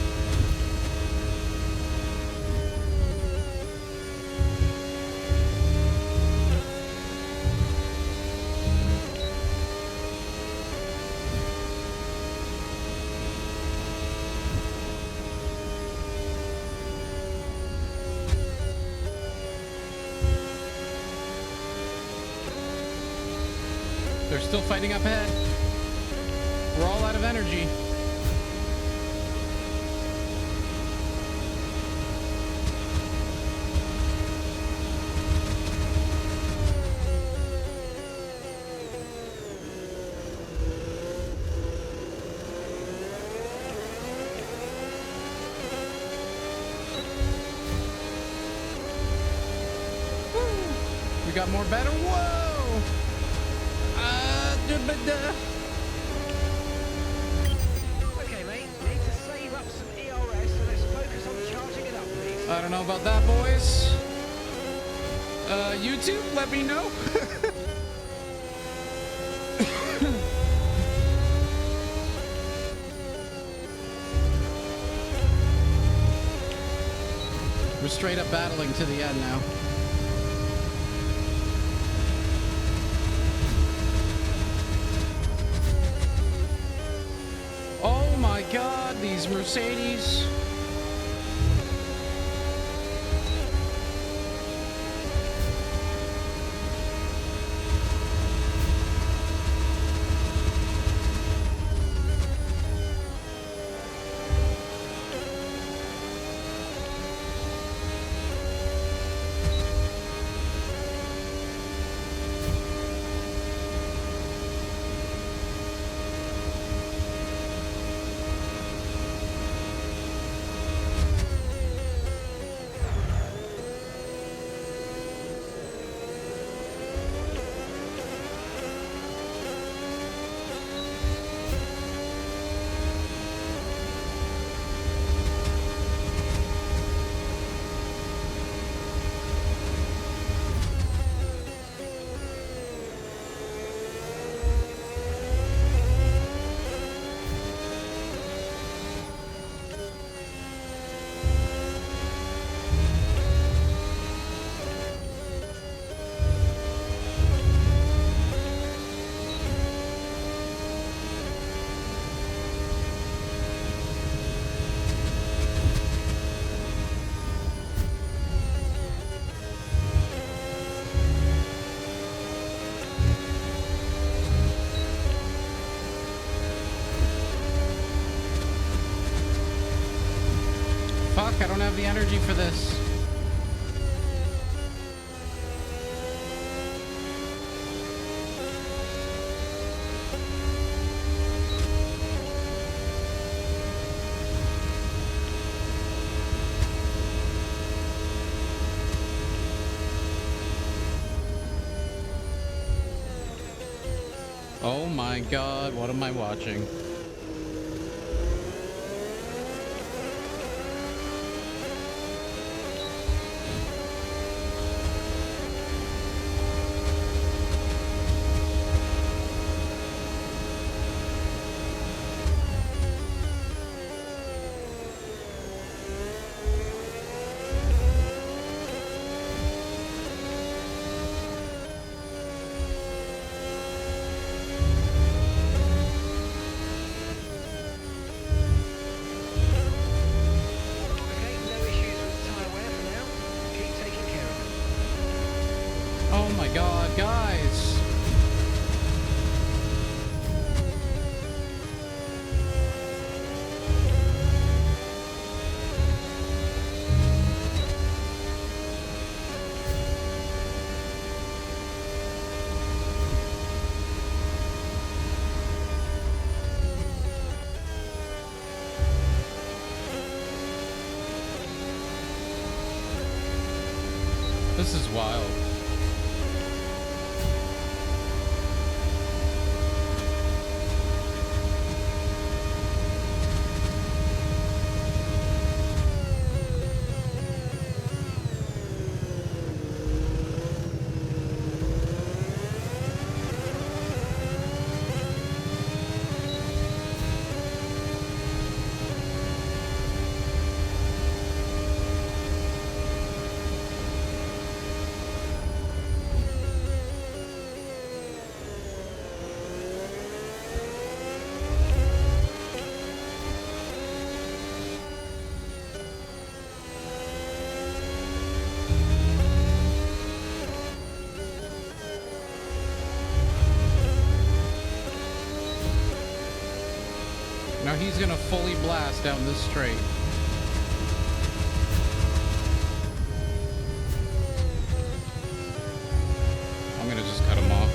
They're still fighting up ahead. We're all out of energy. We got more better. Whoa! Okay, mate. Need to save up some ERS, so let's focus on charging it up, please. I don't know about that, boys. YouTube, let me know. We're straight up battling to the end now. Oh my God, these Mercedes. I don't have the energy for this. Oh my god, what am I watching? Oh my god, guys! This is wild. Now he's gonna fully blast down this straight. I'm gonna just cut him off.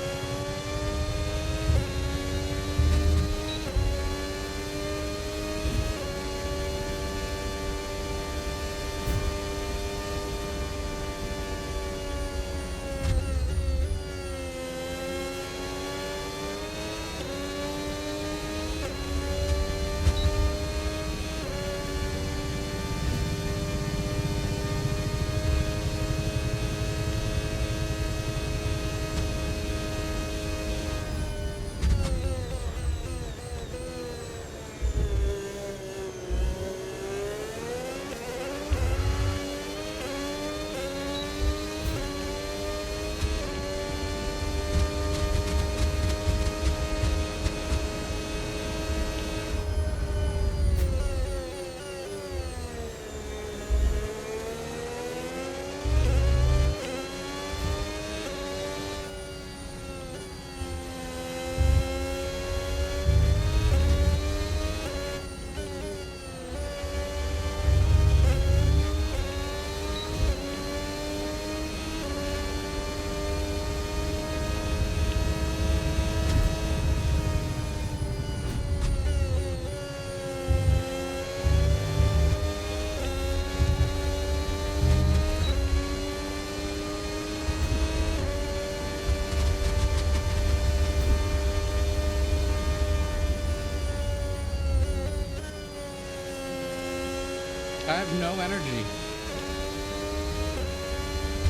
I have no energy.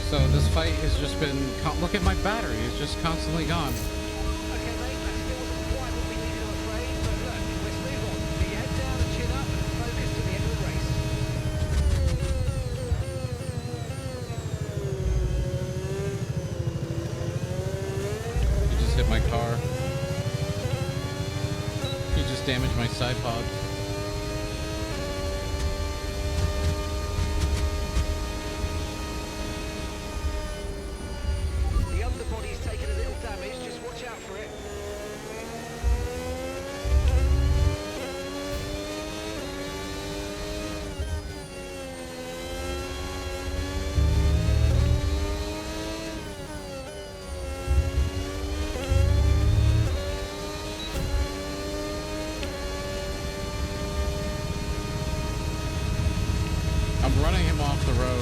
So this fight has just been... Look at my battery. It's just constantly gone. Okay, mate, that still wasn't quite what we needed, I'm afraid. But look, let's move on. Keep your head down and chin up and focus to the end of the race. He just hit my car. He just damaged my side pod.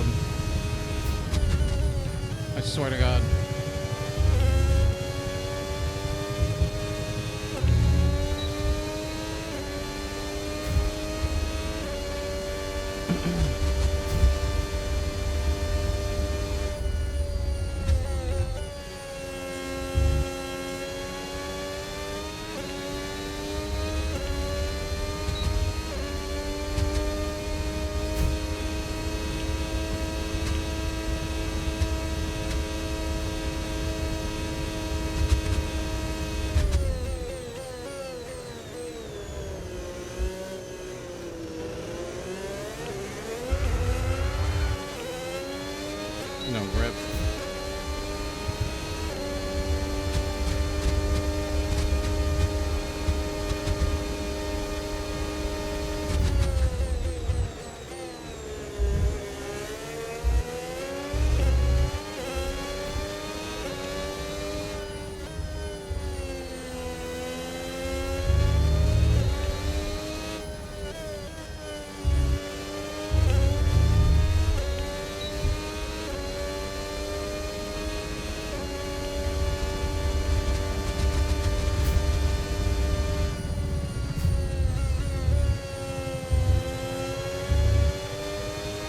room. I swear to God. No grip.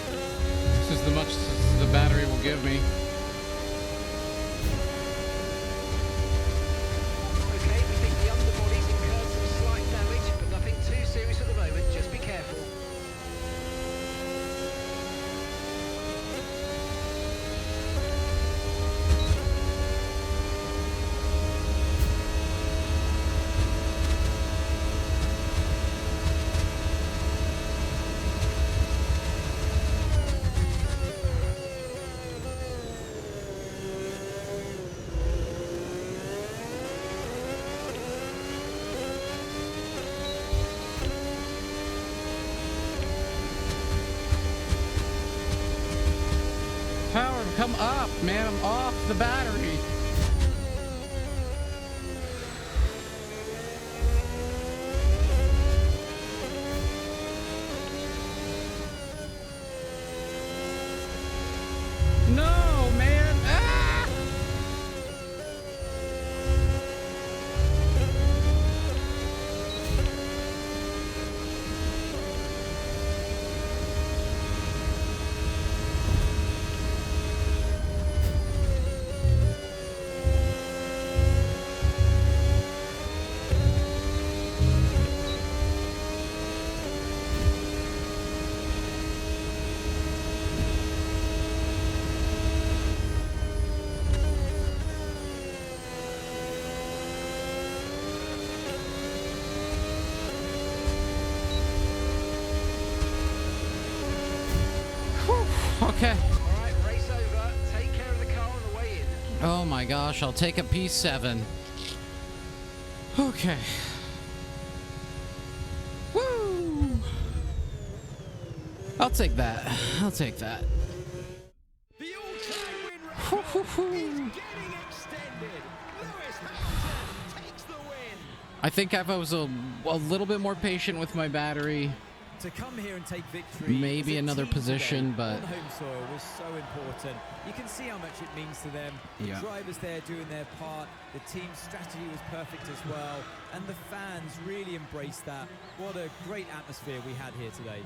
This is the much the battery will give me. Okay, we think the underbody's incurred some slight damage, but nothing too serious at the moment. Just be careful. Power, come up, man. I'm off the battery. No, man. Ah! Okay. All right, race over. Take care of the car on the way in. Oh my gosh, I'll take a P7. Okay. Woo! I'll take that. I'll take that. The all-time win record is getting extended. Lewis Hamilton takes the win. I think if I was a little bit more patient with my battery, To come here and take victory. maybe as a another team position, today but on home soil was so important. You can see how much it means to them. The Yeah. drivers there doing their part. The team strategy was perfect as well, and the fans really embraced that. What a great atmosphere we had here today.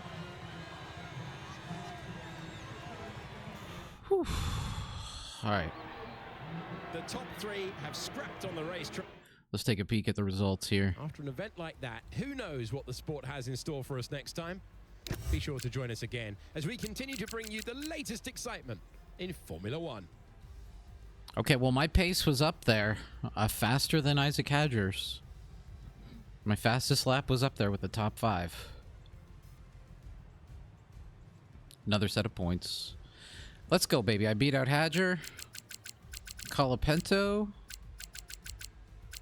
all right. The top three have scrapped on the racetrack. Let's take a peek at the results here. After an event like that, who knows what the sport has in store for us next time? Be sure to join us again as we continue to bring you the latest excitement in Formula One. Okay, well, my pace was up there, faster than Isaac Hadger's. My fastest lap was up there with the top 5. Another set of points. Let's go, baby. I beat out Hadger. Colapento.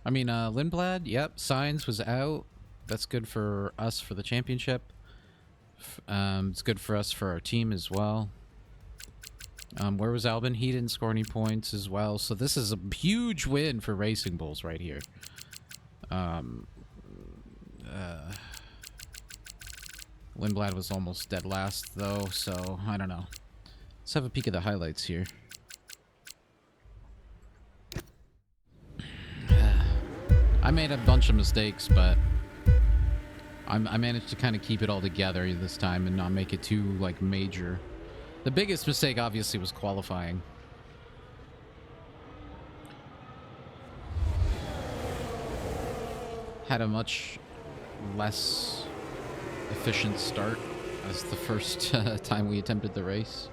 I mean, Lindblad. Yep, Sainz was out. That's good for us for the championship. It's good for us for our team as well. Where was Albin? He didn't score any points as well. So this is a huge win for Racing Bulls right here. Lindblad was almost dead last, though, so I don't know. Let's have a peek at the highlights here. I made a bunch of mistakes, but I managed to kind of keep it all together this time and not make it too, like, major. The biggest mistake, obviously, was qualifying. Had a much less efficient start as the first time we attempted the race.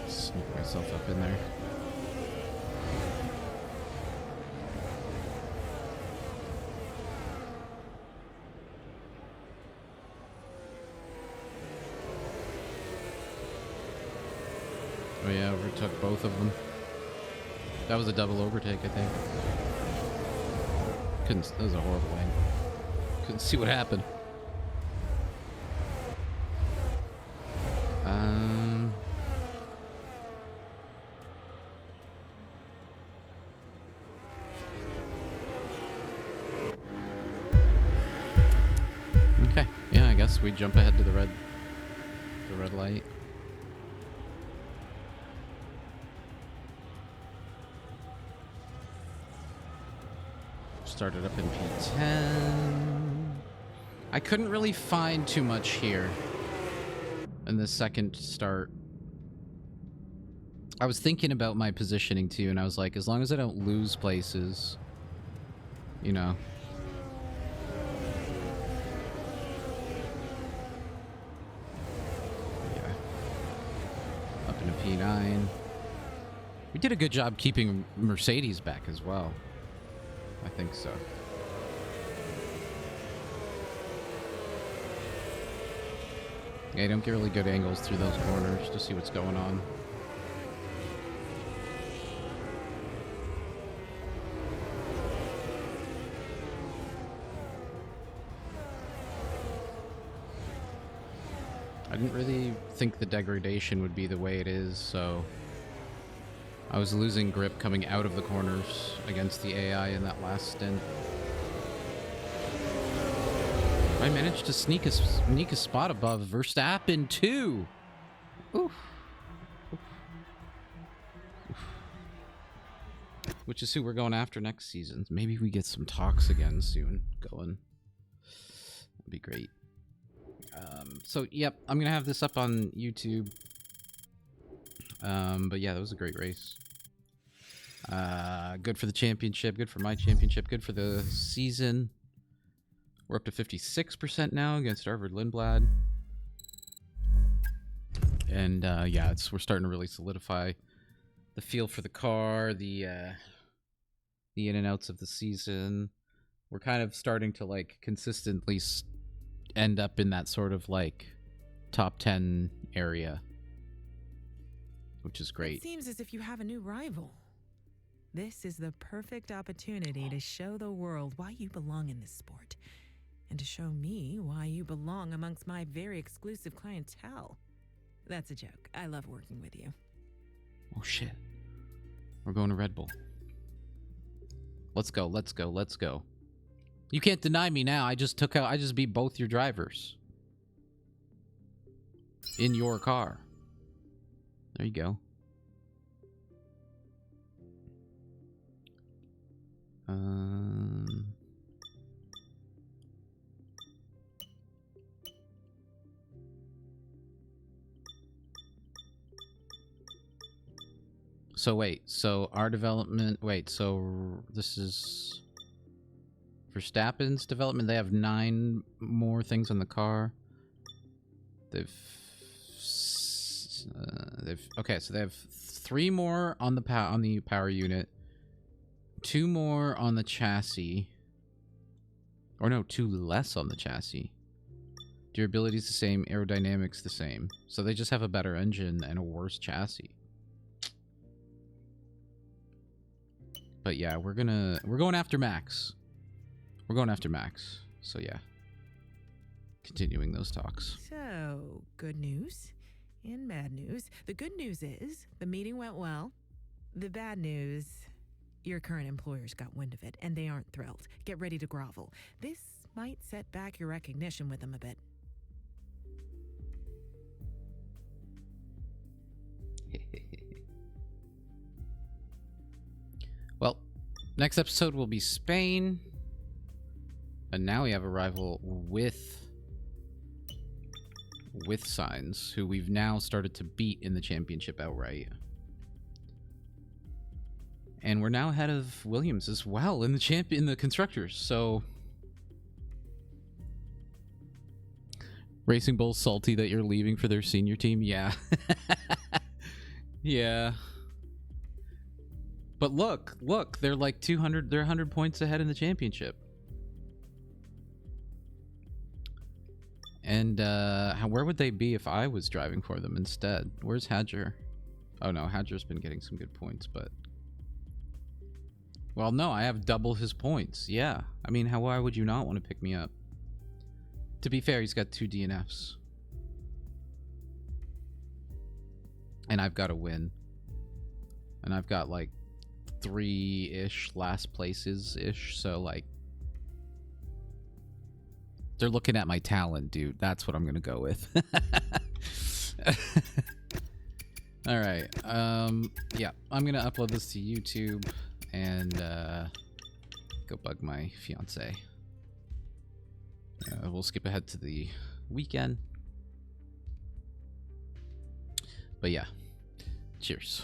Sneak myself up in there. Oh yeah, overtook both of them. That was a double overtake, I think. That was a horrible angle. Couldn't see what happened. Okay, yeah, I guess we jump ahead to the red light. Started up in P10. I couldn't really find too much here in the second start. I was thinking about my positioning too, and I was like, as long as I don't lose places, you know. Yeah. Up into P9. We did a good job keeping Mercedes back as well. I think so. Yeah, you don't get really good angles through those corners to see what's going on. I didn't really think the degradation would be the way it is, so I was losing grip coming out of the corners against the AI in that last stint. I managed to sneak a spot above Verstappen too. Oof. Which is who we're going after next season. Maybe we get some talks again soon going. That'd be great. So, yep, I'm going to have this up on YouTube. But yeah, that was a great race. Good for the championship, good for my championship, good for the season. We're up to 56% now against ARVID LINDBLAD. And yeah, we're starting to really solidify the feel for the car, the in and outs of the season. We're kind of starting to like consistently end up in that sort of like top 10 area, which is great. It seems as if you have a new rival. This is the perfect opportunity to show the world why you belong in this sport, and to show me why you belong amongst my very exclusive clientele. That's a joke. I love working with you. Oh shit. We're going to Red Bull. Let's go, let's go, let's go. You can't deny me now. I just beat both your drivers. In your car. There you go. So wait, so our development, so this is Verstappen's development. They have 9 more things on the car. Okay, so they have 3 more on the power unit, 2 more on the chassis, or no, 2 less on the chassis. Durability is the same, aerodynamics the same. So they just have a better engine and a worse chassis. But yeah, we're going after Max. We're going after Max. So yeah. Continuing those talks. So, good news and bad news. The good news is the meeting went well. The bad news, your current employers got wind of it and they aren't thrilled. Get ready to grovel. This might set back your recognition with them a bit. Well, next episode will be Spain. And now we have a rival with Signs, who we've now started to beat in the championship outright. And we're now ahead of Williams as well in the constructors. So Racing Bull's salty that you're leaving for their senior team. Yeah. Yeah. But look, they're like 200, they're 100 points ahead in the championship. And where would they be if I was driving for them instead? Where's Hadger? Oh no, Hadger's been getting some good points, but... Well, no, I have double his points. Yeah. I mean, why would you not want to pick me up? To be fair, he's got 2 DNFs. And I've got to win. And I've got like 3-ish last places-ish, so like... They're looking at my talent, dude. That's what I'm gonna go with. Alright, yeah, I'm gonna upload this to YouTube and go bug my fiance. We'll skip ahead to the weekend. But yeah, cheers.